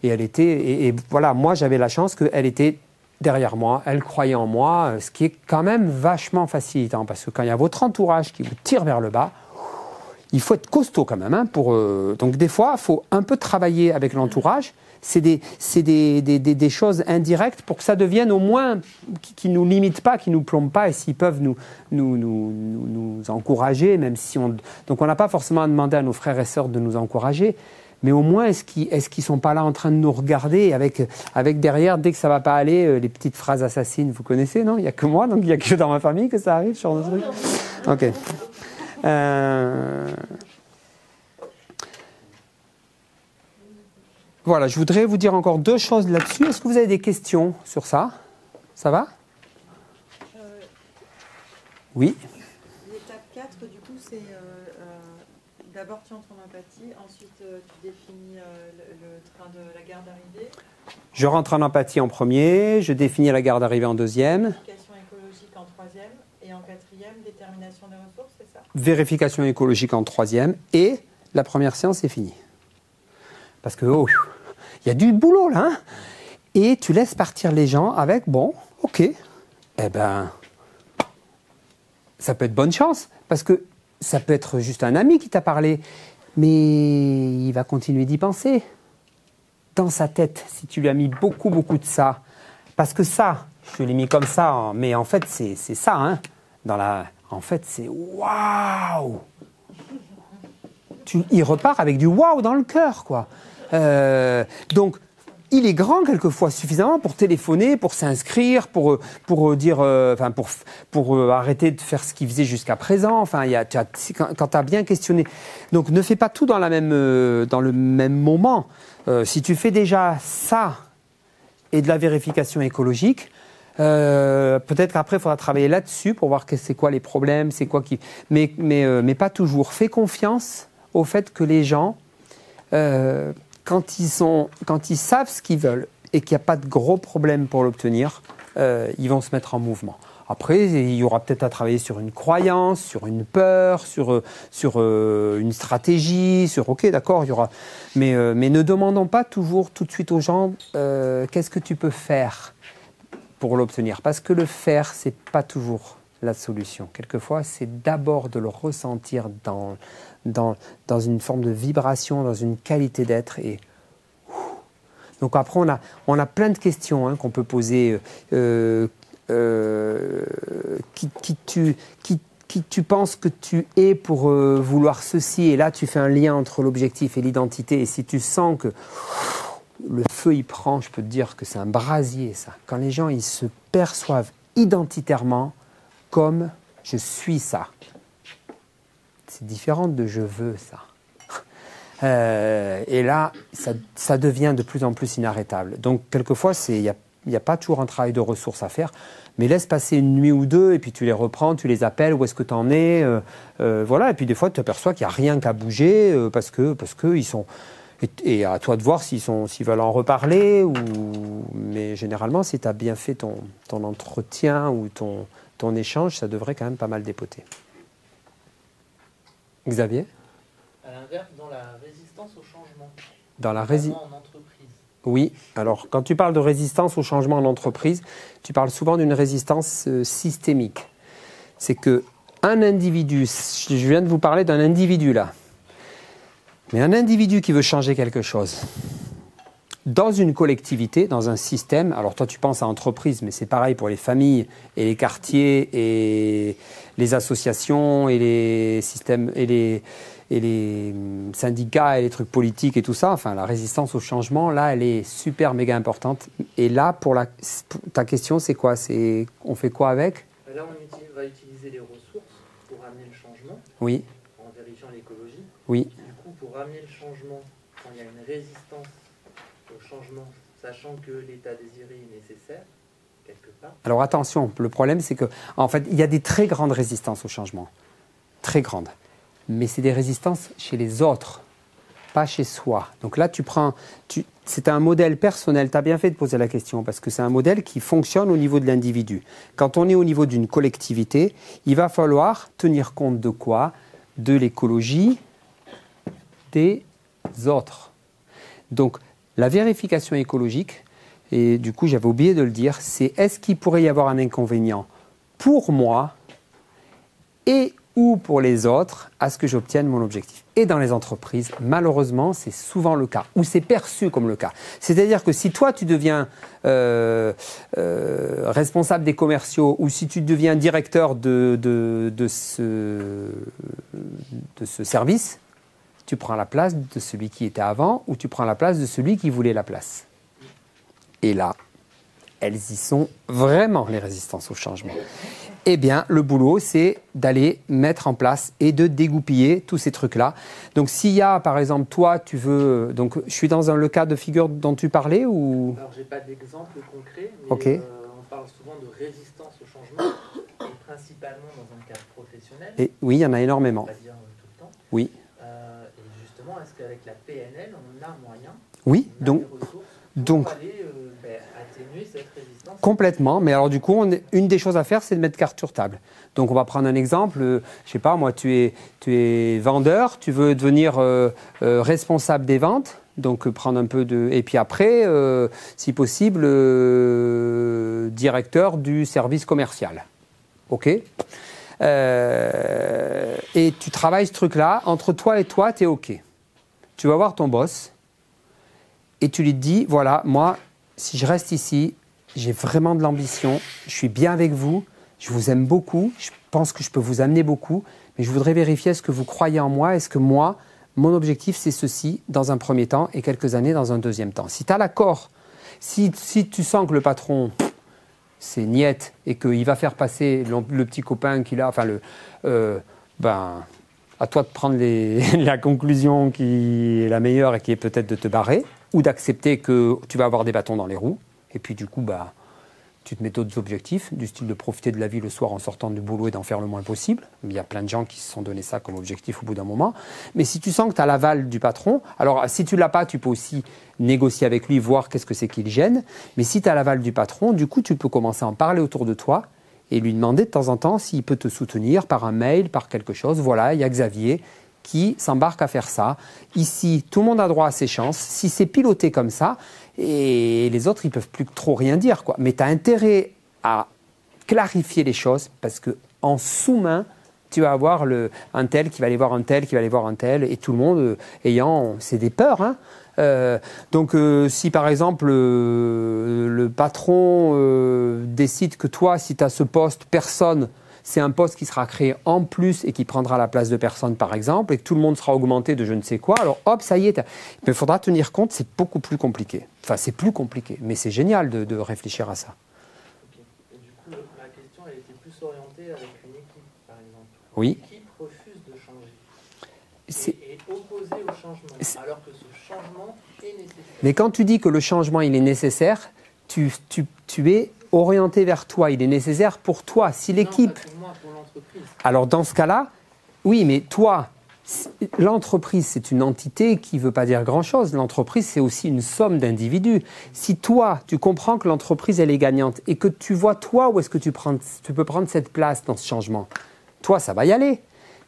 Et elle était, et voilà, moi j'avais la chance qu'elle était derrière moi, elle croyait en moi, ce qui est quand même vachement facilitant parce que quand il y a votre entourage qui vous tire vers le bas, il faut être costaud quand même. Hein, donc des fois, il faut un peu travailler avec l'entourage. C'est des choses indirectes pour que ça devienne au moins qui ne nous limitent pas, qui ne nous plombent pas et s'ils peuvent nous encourager, même si donc on n'a pas forcément à demander à nos frères et sœurs de nous encourager, mais au moins est-ce qu'ils ne sont pas là en train de nous regarder avec derrière, dès que ça ne va pas aller, les petites phrases assassines, vous connaissez, non? Il n'y a que moi, donc il n'y a que dans ma famille que ça arrive, ce genre de truc. Ok. Voilà, je voudrais vous dire encore 2 choses là-dessus. Est-ce que vous avez des questions sur ça? Ça va? Oui. L'étape 4, du coup, c'est d'abord tu entres en empathie, ensuite tu définis le train de la gare d'arrivée. Je rentre en empathie en premier, je définis la gare d'arrivée en deuxième. Vérification écologique en troisième et en quatrième, détermination des ressources, c'est ça? Vérification écologique en troisième et la première séance est finie. Parce que, il y a du boulot là, hein. Et tu laisses partir les gens avec, bon, ok, eh ben, ça peut être bonne chance, parce que ça peut être juste un ami qui t'a parlé, mais il va continuer d'y penser. Dans sa tête, si tu lui as mis beaucoup de ça, parce que ça, je l'ai mis comme ça, mais en fait, c'est ça, hein, en fait, c'est waouh. Il repart avec du waouh dans le cœur, quoi. Donc, il est grand quelquefois suffisamment pour téléphoner, pour s'inscrire, pour dire, pour arrêter de faire ce qu'il faisait jusqu'à présent. Enfin, quand tu as bien questionné. Donc, ne fais pas tout dans le même moment. Si tu fais déjà ça et de la vérification écologique, peut-être qu'après, il faudra travailler là-dessus pour voir c'est quoi les problèmes, c'est quoi qui. Mais pas toujours. Fais confiance au fait que les gens. Quand ils savent ce qu'ils veulent et qu'il n'y a pas de gros problèmes pour l'obtenir, ils vont se mettre en mouvement. Après, il y aura peut-être à travailler sur une croyance, sur une peur, sur une stratégie, ok, d'accord, il y aura. Mais ne demandons pas toujours tout de suite aux gens qu'est-ce que tu peux faire pour l'obtenir, parce que le faire, c'est pas toujours la solution. Quelquefois, c'est d'abord de le ressentir dans une forme de vibration, dans une qualité d'être. Donc après, on a plein de questions hein, qu'on peut poser. Qui tu penses que tu es pour vouloir ceci? Et là, tu fais un lien entre l'objectif et l'identité. Et si tu sens que le feu y prend, je peux te dire que c'est un brasier, ça. Quand les gens ils se perçoivent identitairement comme « je suis ça ». C'est différent de « je veux ça ». Et là, ça devient de plus en plus inarrêtable. Donc, quelquefois, il n'y a pas toujours un travail de ressources à faire, mais laisse passer une nuit ou deux, et puis tu les reprends, tu les appelles, où est-ce que tu en es, voilà. Et puis des fois, tu t'aperçois qu'il n'y a rien qu'à bouger, parce que ils sont... Et à toi de voir s'ils veulent en reparler, mais généralement, si tu as bien fait ton entretien ou ton échange, ça devrait quand même pas mal dépoter. Xavier? À l'inverse, dans la résistance au changement. Dans la résistance en entreprise. Oui, alors quand tu parles de résistance au changement en entreprise, tu parles souvent d'une résistance systémique. C'est qu'un individu, je viens de vous parler d'un individu là, mais un individu qui veut changer quelque chose, dans une collectivité, dans un système, alors toi tu penses à entreprise, mais c'est pareil pour les familles et les quartiers et les associations et les systèmes et les syndicats et les trucs politiques et tout ça, enfin la résistance au changement, là elle est super méga importante. Et là, pour ta question, c'est quoi? On fait quoi avec? Là, on va utiliser les ressources pour amener le changement. Oui. En vérifiant l'écologie. Oui. Du coup, pour amener le changement, quand il y a une résistance au changement, sachant que l'état désiré est nécessaire, quelque part. Alors attention, le problème c'est que, en fait, il y a des très grandes résistances au changement. Très grandes. Mais c'est des résistances chez les autres, pas chez soi. Donc là, c'est un modèle personnel. Tu as bien fait de poser la question parce que c'est un modèle qui fonctionne au niveau de l'individu. Quand on est au niveau d'une collectivité, il va falloir tenir compte de quoi? De l'écologie des autres. Donc, la vérification écologique, et du coup, j'avais oublié de le dire, c'est est-ce qu'il pourrait y avoir un inconvénient pour moi et ou pour les autres à ce que j'obtienne mon objectif. Et dans les entreprises, malheureusement, c'est souvent le cas, ou c'est perçu comme le cas. C'est-à-dire que si toi, tu deviens responsable des commerciaux, ou si tu deviens directeur de ce service, tu prends la place de celui qui était avant, ou tu prends la place de celui qui voulait la place. Et là, elles y sont vraiment, les résistances au changement. Eh bien, le boulot, c'est d'aller mettre en place et de dégoupiller tous ces trucs-là. Donc, s'il y a, par exemple, toi, tu veux... Donc, je suis dans le cas de figure dont tu parlais ou... Alors, je n'ai pas d'exemple concret, mais okay. On parle souvent de résistance au changement, et principalement dans un cadre professionnel. Et, oui, il y en a énormément. On va dire tout le temps. Oui. Et justement, est-ce qu'avec la PNL, on a moyen, oui, on a donc, des ressources donc, pour aller atténuer cette résistance? Complètement, mais alors du coup, une des choses à faire, c'est de mettre carte sur table. Donc on va prendre un exemple, je sais pas, moi tu es vendeur, tu veux devenir responsable des ventes, donc prendre un peu de... Et puis après, si possible, directeur du service commercial. OK ? Et tu travailles ce truc-là, entre toi et toi, tu es OK. Tu vas voir ton boss et tu lui dis, voilà, moi, si je reste ici, j'ai vraiment de l'ambition, je suis bien avec vous, je vous aime beaucoup, je pense que je peux vous amener beaucoup, mais je voudrais vérifier est-ce que vous croyez en moi, est-ce que moi, mon objectif c'est ceci dans un premier temps et quelques années dans un deuxième temps. Si tu as l'accord, si tu sens que le patron, c'est niette et qu'il va faire passer le petit copain qu'il a, enfin à toi de prendre la conclusion qui est la meilleure et qui est peut-être de te barrer ou d'accepter que tu vas avoir des bâtons dans les roues. Et puis du coup, tu te mets d'autres objectifs, du style de profiter de la vie le soir en sortant du boulot et d'en faire le moins possible. Il y a plein de gens qui se sont donné ça comme objectif au bout d'un moment. Mais si tu sens que tu as l'aval du patron, alors si tu ne l'as pas, tu peux aussi négocier avec lui, voir qu'est-ce que c'est qui le gêne. Mais si tu as l'aval du patron, du coup, tu peux commencer à en parler autour de toi et lui demander de temps en temps s'il peut te soutenir par un mail, par quelque chose. Voilà, il y a Xavier qui s'embarque à faire ça. Ici, tout le monde a droit à ses chances. Si c'est piloté comme ça, et les autres, ils ne peuvent plus trop rien dire, quoi. Mais tu as intérêt à clarifier les choses parce qu'en sous-main, tu vas avoir un tel qui va aller voir un tel, qui va aller voir un tel, et tout le monde c'est des peurs, hein. Donc, si par exemple le patron décide que toi, si tu as ce poste, c'est un poste qui sera créé en plus et qui prendra la place de personne, par exemple, et que tout le monde sera augmenté de je ne sais quoi, alors hop, ça y est. Mais il faudra tenir compte, c'est beaucoup plus compliqué. Enfin, c'est plus compliqué, mais c'est génial de réfléchir à ça. Okay. Et du coup, ma question, elle était plus orientée avec une équipe, par exemple. Oui. Une équipe refuse de changer. Et est opposée au changement, alors que ce changement est nécessaire. Mais quand tu dis que le changement, il est nécessaire, tu es orienté vers toi, il est nécessaire pour toi. Si l'équipe... Non, pas pour moi, pour l'entreprise. Alors dans ce cas-là, oui, mais toi, l'entreprise, c'est une entité qui ne veut pas dire grand-chose. L'entreprise, c'est aussi une somme d'individus. Si toi, tu comprends que l'entreprise, elle est gagnante et que tu vois, toi, où est-ce que tu peux prendre cette place dans ce changement, toi, ça va y aller.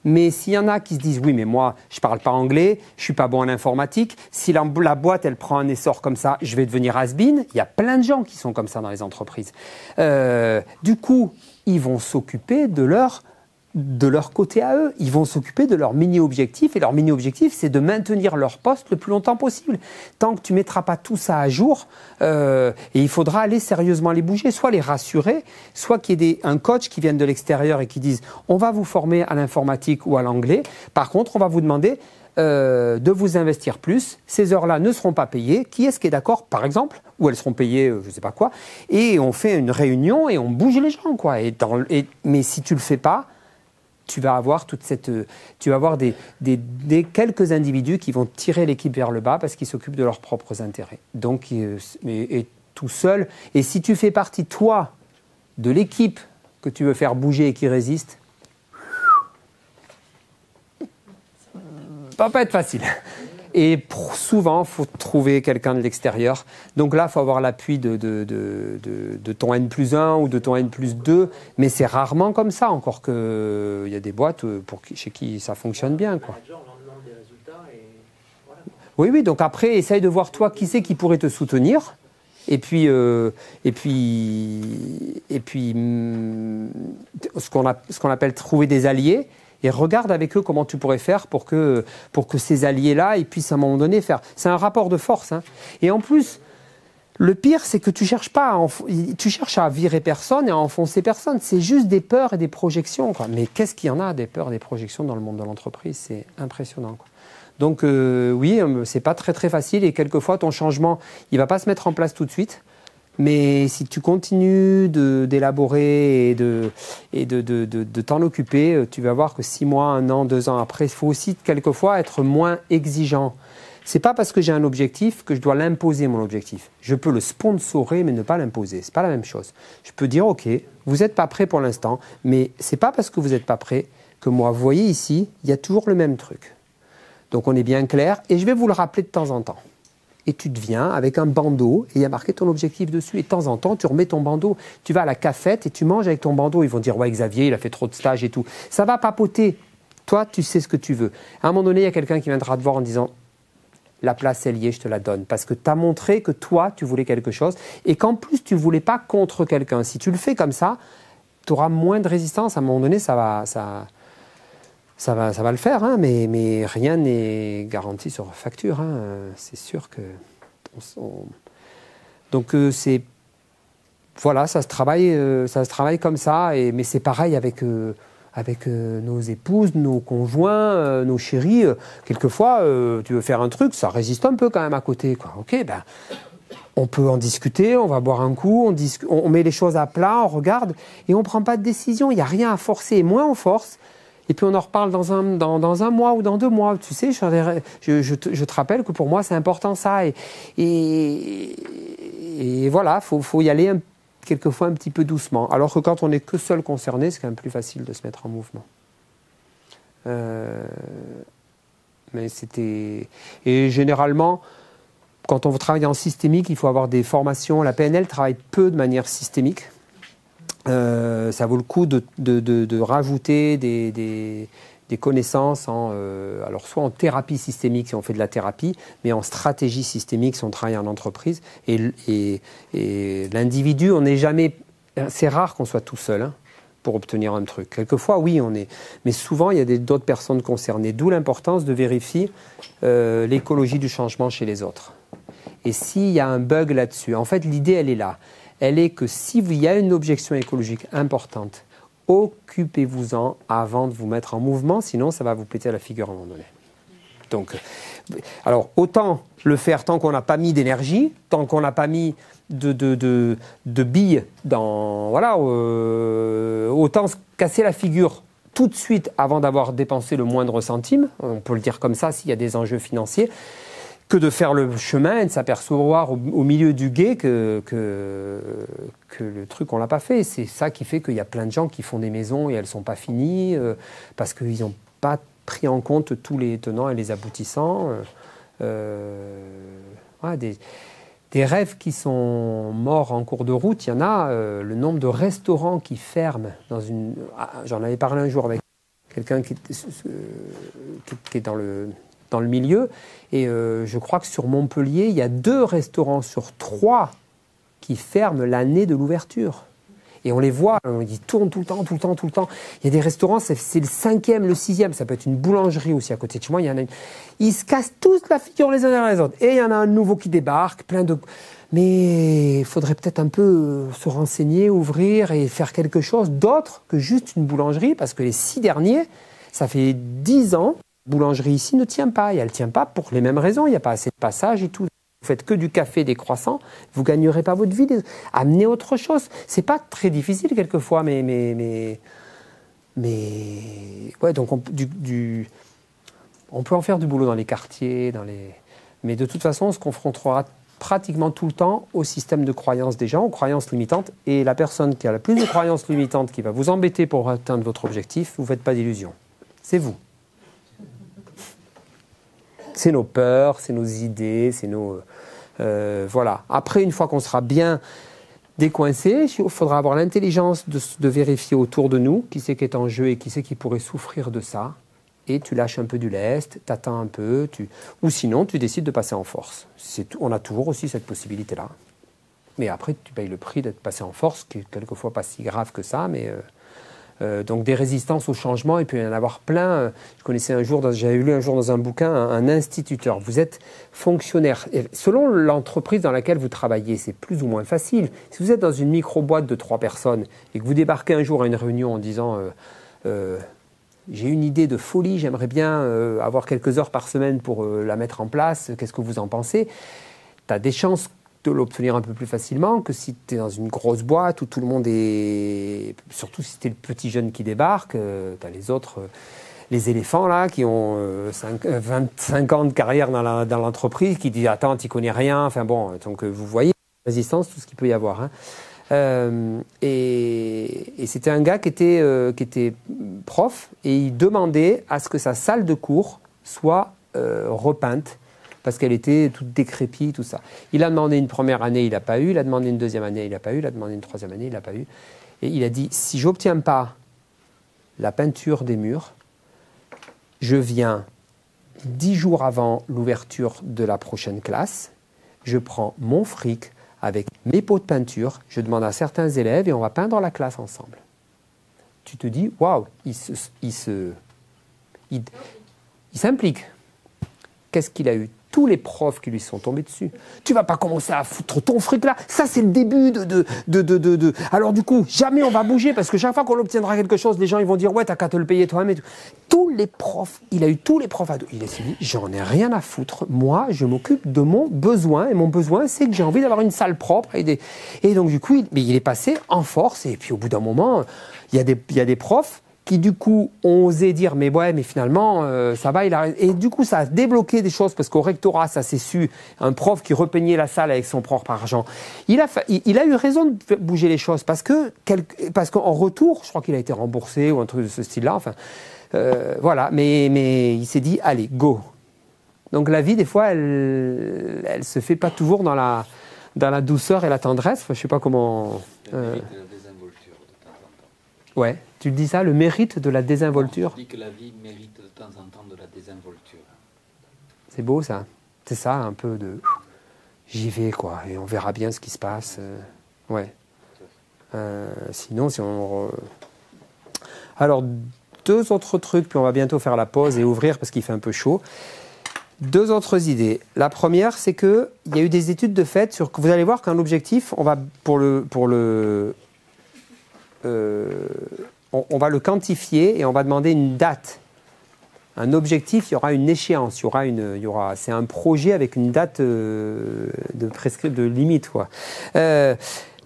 Mais s'il y en a qui se disent « Oui, mais moi, je ne parle pas anglais, je ne suis pas bon en informatique. Si la boîte, elle prend un essor comme ça, je vais devenir has-been. » Il y a plein de gens qui sont comme ça dans les entreprises. Du coup, ils vont s'occuper de leur de leur côté à eux. Ils vont s'occuper de leur mini-objectif, et leur mini-objectif, c'est de maintenir leur poste le plus longtemps possible. Tant que tu ne mettras pas tout ça à jour, et il faudra aller sérieusement les bouger, soit les rassurer, soit qu'il y ait un coach qui vienne de l'extérieur et qui dise « on va vous former à l'informatique ou à l'anglais, par contre, on va vous demander de vous investir plus, ces heures-là ne seront pas payées, qui est-ce qui est d'accord, par exemple, ou elles seront payées, je ne sais pas quoi, et on fait une réunion et on bouge les gens, quoi. Mais si tu ne le fais pas, tu vas avoir des quelques individus qui vont tirer l'équipe vers le bas parce qu'ils s'occupent de leurs propres intérêts. Donc, et tout seul. Et si tu fais partie, toi, de l'équipe que tu veux faire bouger et qui résiste, ça va pas être facile. Et souvent, il faut trouver quelqu'un de l'extérieur. Donc là, il faut avoir l'appui de ton N+1 ou de ton N+2. Mais c'est rarement comme ça, encore qu'il y a des boîtes chez qui ça fonctionne bien, quoi. Oui, oui. Donc après, essaye de voir, toi, qui c'est qui pourrait te soutenir. Et puis ce qu'on appelle trouver des alliés. Et regarde avec eux comment tu pourrais faire pour que ces alliés-là ils puissent à un moment donné faire. C'est un rapport de force. Hein. Et en plus, le pire, c'est que tu cherches à virer personne et à enfoncer personne. C'est juste des peurs et des projections, quoi. Mais qu'est-ce qu'il y en a des peurs et des projections dans le monde de l'entreprise? C'est impressionnant, quoi. Donc oui, c'est pas très très facile et quelquefois ton changement, il va pas se mettre en place tout de suite. Mais si tu continues d'élaborer et de t'en occuper, tu vas voir que 6 mois, 1 an, 2 ans après, il faut aussi quelquefois être moins exigeant. C'est pas parce que j'ai un objectif que je dois l'imposer, mon objectif. Je peux le sponsorer, mais ne pas l'imposer. C'est pas la même chose. Je peux dire, ok, vous n'êtes pas prêt pour l'instant, mais c'est pas parce que vous n'êtes pas prêt que moi, vous voyez ici, il y a toujours le même truc. Donc on est bien clair, et je vais vous le rappeler de temps en temps. Et tu te viens avec un bandeau et il y a marqué ton objectif dessus. Et de temps en temps, tu remets ton bandeau. Tu vas à la cafette et tu manges avec ton bandeau. Ils vont dire « Ouais, Xavier, il a fait trop de stages et tout. » Ça va papoter. Toi, tu sais ce que tu veux. À un moment donné, il y a quelqu'un qui viendra te voir en disant « La place est liée, je te la donne. » Parce que tu as montré que toi, tu voulais quelque chose et qu'en plus, tu ne voulais pas contre quelqu'un. Si tu le fais comme ça, tu auras moins de résistance. À un moment donné, ça va le faire, hein, mais rien n'est garanti sur facture. Hein. C'est sûr que... Donc voilà, ça se travaille comme ça. Mais c'est pareil avec nos épouses, nos conjoints, nos chéris. Quelquefois, tu veux faire un truc, ça résiste un peu quand même à côté, quoi. Ok, ben... On peut en discuter, on va boire un coup, on met les choses à plat, on regarde et on ne prend pas de décision. Il n'y a rien à forcer. Et moins on force, et puis on en reparle dans un mois ou dans 2 mois. Tu sais, je te rappelle que pour moi, c'est important ça. Et voilà, faut y aller quelquefois un petit peu doucement. Alors que quand on n'est que seul concerné, c'est quand même plus facile de se mettre en mouvement. Mais c'était... Et généralement... Quand on travaille en systémique, il faut avoir des formations. La PNL travaille peu de manière systémique. Ça vaut le coup de rajouter des connaissances alors soit en thérapie systémique si on fait de la thérapie, mais en stratégie systémique si on travaille en entreprise. Et l'individu, on n'est jamais... C'est rare qu'on soit tout seul, hein, pour obtenir un truc. Quelquefois, oui, on est... Mais souvent, il y a d'autres personnes concernées. D'où l'importance de vérifier l'écologie du changement chez les autres. Et s'il y a un bug là-dessus, en fait, l'idée, elle est là. Elle est que s'il y a une objection écologique importante, occupez-vous-en avant de vous mettre en mouvement, sinon ça va vous péter à la figure à un moment donné. Donc, alors, autant le faire tant qu'on n'a pas mis d'énergie, tant qu'on n'a pas mis de billes dans... Voilà, autant se casser la figure tout de suite avant d'avoir dépensé le moindre centime, on peut le dire comme ça s'il y a des enjeux financiers, que de faire le chemin et de s'apercevoir au milieu du gué que le truc, on ne l'a pas fait. C'est ça qui fait qu'il y a plein de gens qui font des maisons et elles ne sont pas finies parce qu'ils n'ont pas pris en compte tous les tenants et les aboutissants. Voilà, des rêves qui sont morts en cours de route, il y en a. Le nombre de restaurants qui ferment dans une... J'en avais parlé un jour avec quelqu'un qui est dans le milieu, et je crois que sur Montpellier, il y a 2 restaurants sur 3 qui ferment l'année de l'ouverture. Et on les voit, ils tournent tout le temps, tout le temps, tout le temps. Il y a des restaurants, c'est le 5e, le 6e, ça peut être une boulangerie aussi à côté de chez moi. Il y en a une. Ils se cassent tous la figure les uns derrière les autres. Et il y en a un nouveau qui débarque, plein de... Mais il faudrait peut-être un peu se renseigner, ouvrir et faire quelque chose d'autre que juste une boulangerie, parce que les 6 derniers, ça fait 10 ans, la boulangerie ici ne tient pas. Et elle ne tient pas pour les mêmes raisons, il n'y a pas assez de passage et tout. Vous faites que du café, des croissants, vous ne gagnerez pas votre vie. Amenez autre chose. C'est pas très difficile quelquefois, mais ouais, donc on peut en faire du boulot dans les quartiers, mais de toute façon, on se confrontera pratiquement tout le temps au système de croyances des gens, aux croyances limitantes. Et la personne qui a la plus de croyances limitantes, qui va vous embêter pour atteindre votre objectif, vous ne faites pas d'illusions. C'est vous. C'est nos peurs, c'est nos idées, c'est nos... voilà. Après, une fois qu'on sera bien décoincé, il faudra avoir l'intelligence de vérifier autour de nous qui c'est qui est en jeu et qui c'est qui pourrait souffrir de ça. Et tu lâches un peu du lest, t'attends un peu, ou sinon tu décides de passer en force. On a toujours aussi cette possibilité-là. Mais après, tu payes le prix d'être passé en force, qui est quelquefois pas si grave que ça, mais... donc des résistances au changement, il peut y en avoir plein. J'avais lu un jour dans un bouquin un instituteur. Vous êtes fonctionnaire. Et selon l'entreprise dans laquelle vous travaillez, c'est plus ou moins facile. Si vous êtes dans une micro-boîte de 3 personnes et que vous débarquez un jour à une réunion en disant j'ai une idée de folie, j'aimerais bien avoir quelques heures par semaine pour la mettre en place, qu'est-ce que vous en pensez? Tu as des chances de l'obtenir un peu plus facilement que si tu es dans une grosse boîte où tout le monde est... Surtout si tu es le petit jeune qui débarque, tu as les autres, les éléphants là, qui ont 25 ans de carrière dans l'entreprise, qui disent « Attends, tu connais rien ». Enfin bon, donc vous voyez la résistance, tout ce qu'il peut y avoir. Hein. Et c'était un gars qui était prof et il demandait à ce que sa salle de cours soit repeinte, parce qu'elle était toute décrépite, tout ça. Il a demandé une première année, il n'a pas eu. Il a demandé une deuxième année, il n'a pas eu. Il a demandé une troisième année, il n'a pas eu. Et il a dit, si je n'obtiens pas la peinture des murs, je viens 10 jours avant l'ouverture de la prochaine classe, je prends mon fric avec mes pots de peinture, je demande à certains élèves et on va peindre la classe ensemble. Tu te dis, waouh, il s'implique. Qu'est-ce qu'il a eu? Tous les profs qui lui sont tombés dessus. Tu vas pas commencer à foutre ton fric là. Ça, c'est le début de... Alors du coup, jamais on va bouger parce que chaque fois qu'on obtiendra quelque chose, les gens ils vont dire ouais, t'as qu'à te le payer toi-même. Tous les profs, il a eu tous les profs à dos. Il s'est dit, j'en ai rien à foutre. Moi, je m'occupe de mon besoin et mon besoin, c'est que j'ai envie d'avoir une salle propre et donc du coup, il est passé en force et puis au bout d'un moment, il y a des profs qui du coup ont osé dire mais ouais mais finalement ça va, et du coup ça a débloqué des choses parce qu'au rectorat ça s'est su, un prof qui repeignait la salle avec son propre argent, il a eu raison de bouger les choses parce qu'en retour je crois qu'il a été remboursé ou un truc de ce style là, enfin voilà, mais il s'est dit allez go. Donc la vie des fois elle se fait pas toujours dans la douceur et la tendresse, enfin, je sais pas comment ouais, tu dis ça, le mérite de la désinvolture. Je dis que la vie mérite de temps en temps de la désinvolture. C'est beau ça. C'est ça, un peu de... J'y vais quoi, et on verra bien ce qui se passe. Ouais. Sinon, si on... Alors, 2 autres trucs, puis on va bientôt faire la pause et ouvrir parce qu'il fait un peu chaud. 2 autres idées. La première, c'est qu'il y a eu des études de fait sur... Vous allez voir qu'un objectif, on va on va le quantifier et on va demander une date. Un objectif, il y aura une échéance, c'est un projet avec une date de limite, quoi.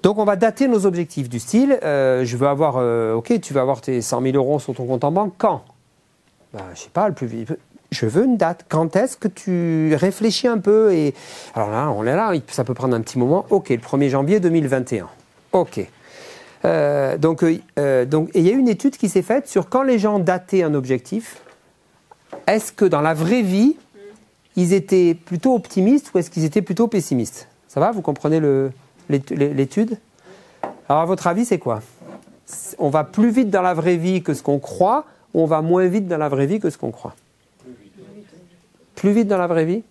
Donc on va dater nos objectifs du style, je veux avoir, ok, tu vas avoir tes 100 000 euros sur ton compte en banque, quand? Ben, je sais pas, le plus vite. Je veux une date. Quand est-ce que tu réfléchis un peu et... Alors là, on est là, ça peut prendre un petit moment. Ok, le 1er janvier 2021. Ok. Donc, il y a une étude qui s'est faite sur quand les gens dataient un objectif, est-ce que dans la vraie vie, ils étaient plutôt optimistes ou est-ce qu'ils étaient plutôt pessimistes? Ça va, vous comprenez l'étude? Alors à votre avis, c'est quoi? On va plus vite dans la vraie vie que ce qu'on croit ou on va moins vite dans la vraie vie que ce qu'on croit? Plus vite dans la vraie vie?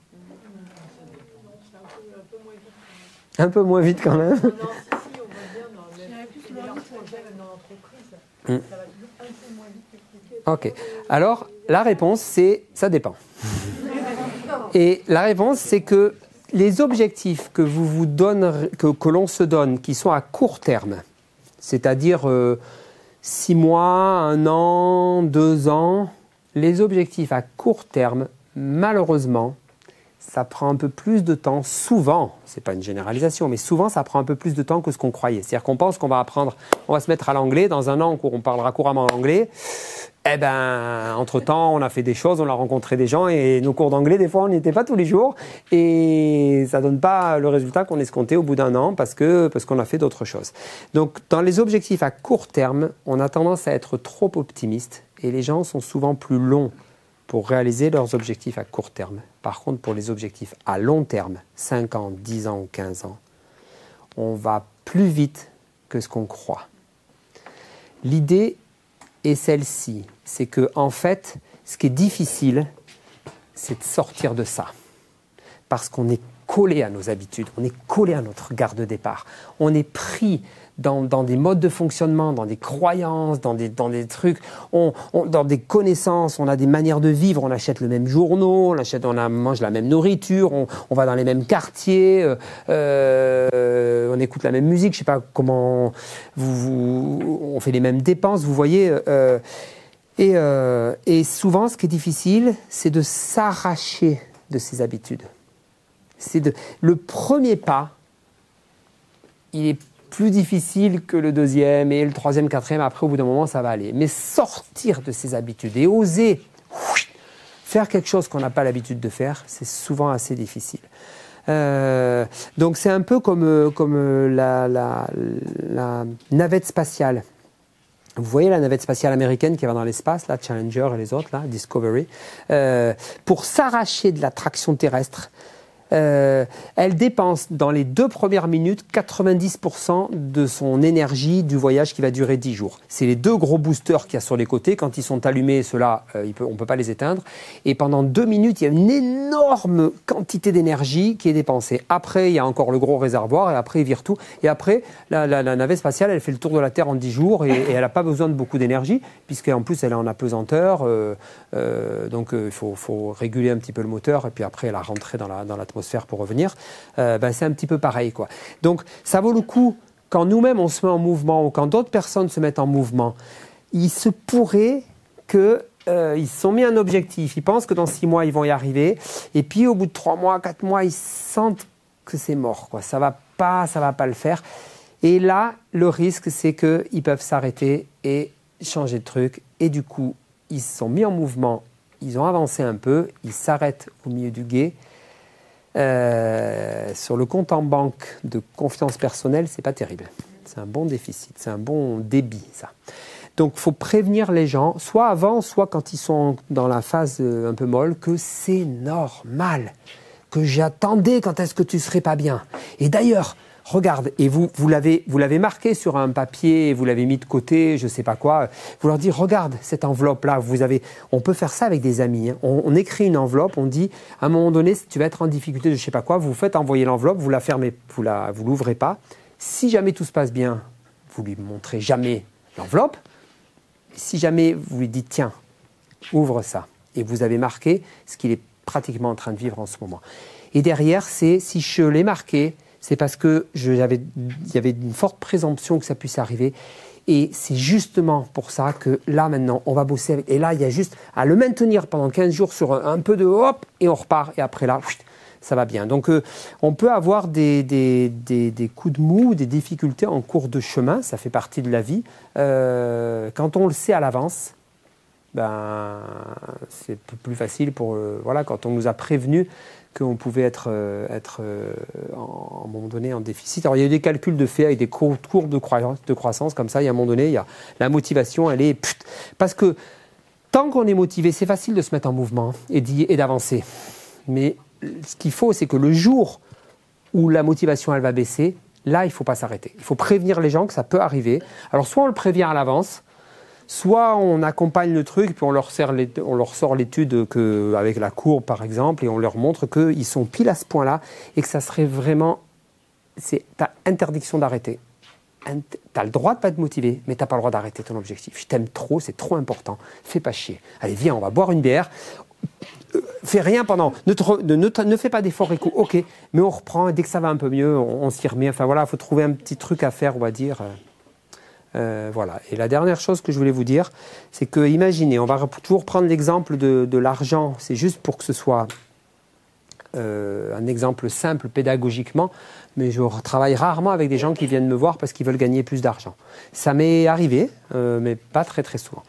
Un peu moins vite quand même. dans l'entreprise, Mm. ça va toujours un peu moins vite que Ok. Alors, la réponse, c'est ça dépend. Et la réponse, c'est que les objectifs que vous vous donnerez, que l'on se donne, qui sont à court terme, c'est-à-dire 6 mois, 1 an, 2 ans, les objectifs à court terme, malheureusement, ça prend un peu plus de temps, souvent, c'est pas une généralisation, mais souvent ça prend un peu plus de temps que ce qu'on croyait. C'est-à-dire qu'on pense qu'on va apprendre, on va se mettre à l'anglais, dans 1 an on parlera couramment l'anglais. Eh ben, entre-temps, on a fait des choses, on a rencontré des gens et nos cours d'anglais, des fois, on n'y était pas tous les jours et ça donne pas le résultat qu'on escomptait au bout d'1 an parce qu'on a fait d'autres choses. Donc, dans les objectifs à court terme, on a tendance à être trop optimiste et les gens sont souvent plus longs pour réaliser leurs objectifs à court terme. Par contre, pour les objectifs à long terme, 5 ans, 10 ans ou 15 ans, on va plus vite que ce qu'on croit. L'idée est celle-ci, c'est que en fait, ce qui est difficile, c'est de sortir de ça. Parce qu'on est collé à nos habitudes, on est collé à notre gare de départ. On est pris dans des modes de fonctionnement, dans des croyances, dans des trucs, dans des connaissances, on a des manières de vivre, on achète le même journaux, on mange la même nourriture, on va dans les mêmes quartiers, on écoute la même musique, je ne sais pas comment, on fait les mêmes dépenses, vous voyez. Et souvent, ce qui est difficile, c'est de s'arracher de ces habitudes. Le premier pas, il est plus difficile que le deuxième et le troisième, quatrième. Après, au bout d'un moment, ça va aller. Mais sortir de ces habitudes et oser faire quelque chose qu'on n'a pas l'habitude de faire, c'est souvent assez difficile. Donc, c'est un peu comme la navette spatiale. Vous voyez la navette spatiale américaine qui va dans l'espace, là, Challenger et les autres, là, Discovery. Pour s'arracher de l'attraction terrestre, elle dépense dans les 2 premières minutes 90% de son énergie du voyage qui va durer 10 jours. C'est les 2 gros boosters qu'il y a sur les côtés. Quand ils sont allumés, ceux-là, on ne peut pas les éteindre. Et pendant 2 minutes, il y a une énorme quantité d'énergie qui est dépensée. Après, il y a encore le gros réservoir et après, il vire tout. Et après, la navette spatiale, elle fait le tour de la Terre en 10 jours et elle n'a pas besoin de beaucoup d'énergie puisqu'en plus, elle est en apesanteur. Donc, il faut réguler un petit peu le moteur et puis après, elle a rentré dans l'atmosphère pour revenir, c'est un petit peu pareil, quoi. Donc, ça vaut le coup, quand nous-mêmes on se met en mouvement ou quand d'autres personnes se mettent en mouvement, il se pourrait qu'ils se sont mis un objectif, ils pensent que dans 6 mois, ils vont y arriver, et puis au bout de 3 mois, 4 mois, ils sentent que c'est mort, quoi. Ça va pas le faire. Et là, le risque, c'est qu'ils peuvent s'arrêter et changer de truc, et du coup, ils se sont mis en mouvement, ils ont avancé un peu, ils s'arrêtent au milieu du gué. Sur le compte en banque de confiance personnelle, c'est pas terrible. C'est un bon déficit, c'est un bon débit, ça. Donc, il faut prévenir les gens, soit avant, soit quand ils sont dans la phase un peu molle, que c'est normal, que j'attendais quand est-ce que tu serais pas bien. Et d'ailleurs, regarde, et vous l'avez marqué sur un papier, vous l'avez mis de côté, je sais pas quoi, vous leur dites, regarde cette enveloppe-là, on peut faire ça avec des amis, hein. On écrit une enveloppe, on dit, à un moment donné, si tu vas être en difficulté de je sais pas quoi, vous faites envoyer l'enveloppe, vous la fermez, vous l'ouvrez pas. Si jamais tout se passe bien, vous lui montrez jamais l'enveloppe. Si jamais vous lui dites, tiens, ouvre ça, et vous avez marqué ce qu'il est pratiquement en train de vivre en ce moment. Et derrière, si je l'ai marqué, c'est parce que il y avait une forte présomption que ça puisse arriver. Et c'est justement pour ça que là, maintenant, on va bosser avec. Et là, il y a juste à le maintenir pendant 15 jours sur un peu de hop, et on repart. Et après là, ça va bien. Donc, on peut avoir des coups de mou, des difficultés en cours de chemin. Ça fait partie de la vie. Quand on le sait à l'avance, c'est plus facile quand on nous a prévenu qu'on pouvait être à un moment donné en déficit. Alors, il y a eu des calculs de fait avec des courbes de croissance comme ça. Il y a un moment donné, la motivation, elle est... Parce que tant qu'on est motivé, c'est facile de se mettre en mouvement et d'avancer. Mais ce qu'il faut, c'est que le jour où la motivation, elle va baisser, là, il ne faut pas s'arrêter. Il faut prévenir les gens que ça peut arriver. Alors, soit on le prévient à l'avance, soit on accompagne le truc, puis on leur sort l'étude avec la courbe, par exemple, et on leur montre qu'ils sont pile à ce point-là et que ça serait vraiment... C'est ta interdiction d'arrêter. t'as le droit de pas être motivé, mais t'as pas le droit d'arrêter ton objectif. Je t'aime trop, c'est trop important. Fais pas chier. Allez, viens, on va boire une bière. Fais rien pendant. Ne fais pas d'efforts et coup. Ok, mais on reprend. Et dès que ça va un peu mieux, on s'y remet. Enfin voilà, il faut trouver un petit truc à faire, on va dire. Voilà. Et la dernière chose que je voulais vous dire, c'est que, imaginez, on va toujours prendre l'exemple de l'argent. C'est juste pour que ce soit un exemple simple pédagogiquement, mais je travaille rarement avec des gens qui viennent me voir parce qu'ils veulent gagner plus d'argent. Ça m'est arrivé, mais pas très très souvent.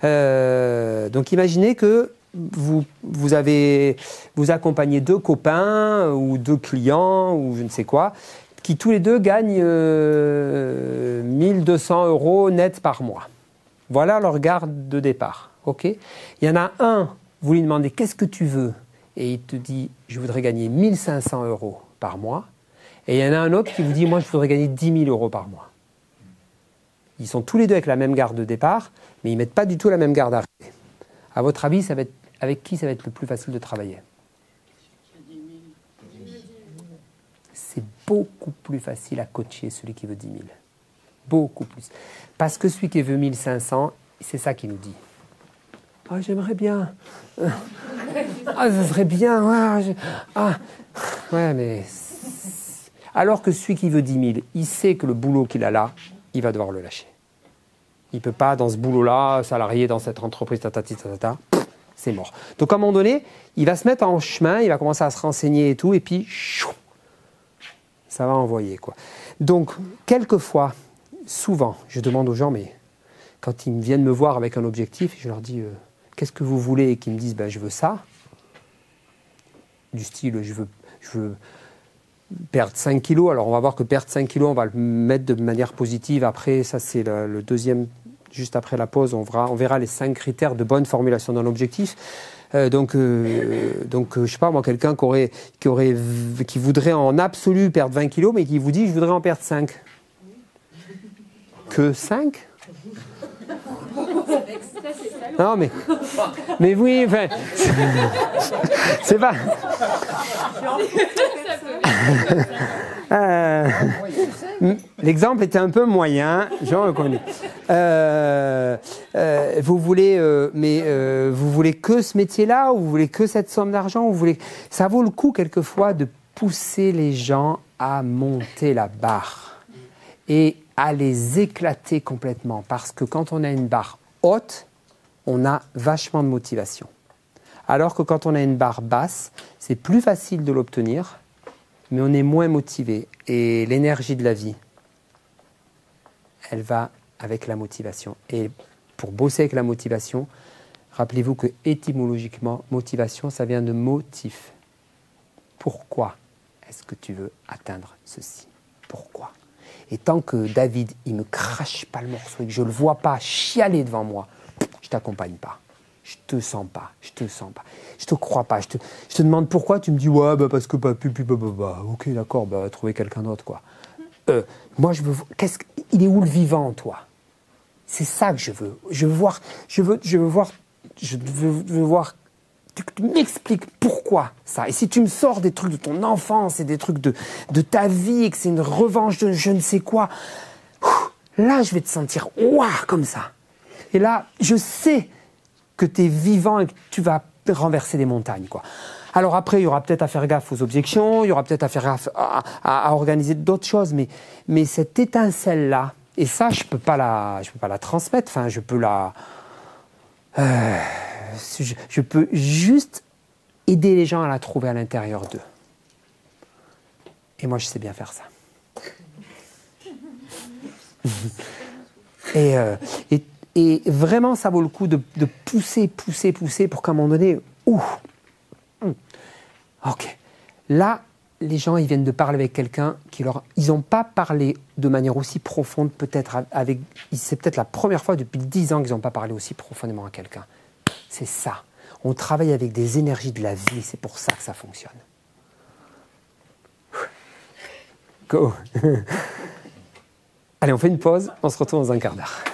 Donc imaginez que vous accompagnez 2 copains ou 2 clients ou je ne sais quoi, qui tous les 2 gagnent 1200 € net par mois. Voilà leur garde de départ. Okay, il y en a un, vous lui demandez qu'est-ce que tu veux et il te dit je voudrais gagner 1500 € par mois. Et il y en a un autre qui vous dit moi je voudrais gagner 10 000 € par mois. Ils sont tous les 2 avec la même garde de départ, mais ils ne mettent pas du tout la même garde d'arrivée. À votre avis, avec qui ça va être le plus facile de travailler? C'est beaucoup plus facile à coacher celui qui veut 10 000. Beaucoup plus. Parce que celui qui veut 1500, c'est ça qu'il nous dit. Ah, j'aimerais bien. Ah, ça serait bien. Ouais, mais... Alors que celui qui veut 10 000, il sait que le boulot qu'il a là, il va devoir le lâcher. Il ne peut pas, dans ce boulot-là, salarié dans cette entreprise, c'est mort. Donc, à un moment donné, il va se mettre en chemin, il va commencer à se renseigner et tout, et puis, ça va envoyer, quoi. Donc, quelquefois, souvent, je demande aux gens, mais quand ils viennent me voir avec un objectif, je leur dis, qu'est-ce que vous voulez? Et qu'ils me disent, ben, je veux ça. Du style, je veux perdre 5 kilos. Alors, on va voir que perdre 5 kilos, on va le mettre de manière positive. Après, ça, c'est le deuxième, juste après la pause, on verra les 5 critères de bonne formulation d'un objectif. Donc, je sais pas, moi, quelqu'un qui voudrait en absolu perdre 20 kilos, mais qui vous dit, je voudrais en perdre 5. Que 5? Non, mais oui, enfin, c'est pas... L'exemple était un peu moyen, j'en reconnais. Vous voulez que ce métier-là, ou vous voulez que cette somme d'argent, ou vous voulez... Ça vaut le coup quelquefois de pousser les gens à monter la barre et à les éclater complètement, parce que quand on a une barre haute, on a vachement de motivation. Alors que quand on a une barre basse, c'est plus facile de l'obtenir, mais on est moins motivé. Et l'énergie de la vie, elle va avec la motivation. Et pour bosser avec la motivation, rappelez-vous que étymologiquement, motivation, ça vient de motif. Pourquoi est-ce que tu veux atteindre ceci? Pourquoi? Et tant que David, il ne me crache pas le morceau et que je ne le vois pas chialer devant moi, je ne t'accompagne pas. Je te sens pas, je te crois pas, je te demande pourquoi, tu me dis ouais bah parce que ok d'accord, bah trouver quelqu'un d'autre quoi. Moi je veux, il est où le vivant toi? C'est ça que je veux. Je veux voir, tu m'expliques pourquoi ça. Et si tu me sors des trucs de ton enfance et des trucs de ta vie et que c'est une revanche de je ne sais quoi, là je vais te sentir ouah comme ça. Et là je sais que tu es vivant et que tu vas renverser des montagnes, quoi. Alors après, il y aura peut-être à faire gaffe aux objections, il y aura peut-être à faire gaffe à organiser d'autres choses, mais cette étincelle-là, et ça, je peux pas la transmettre, enfin, je peux je peux juste aider les gens à la trouver à l'intérieur d'eux. Et moi, je sais bien faire ça. Et vraiment, ça vaut le coup de pousser pour qu'à un moment donné, ok. Là, les gens, ils viennent de parler avec quelqu'un ils n'ont pas parlé de manière aussi profonde, c'est peut-être la première fois depuis 10 ans qu'ils n'ont pas parlé aussi profondément à quelqu'un. C'est ça. On travaille avec des énergies de la vie, c'est pour ça que ça fonctionne. Go. Allez, on fait une pause, on se retrouve dans un quart d'heure.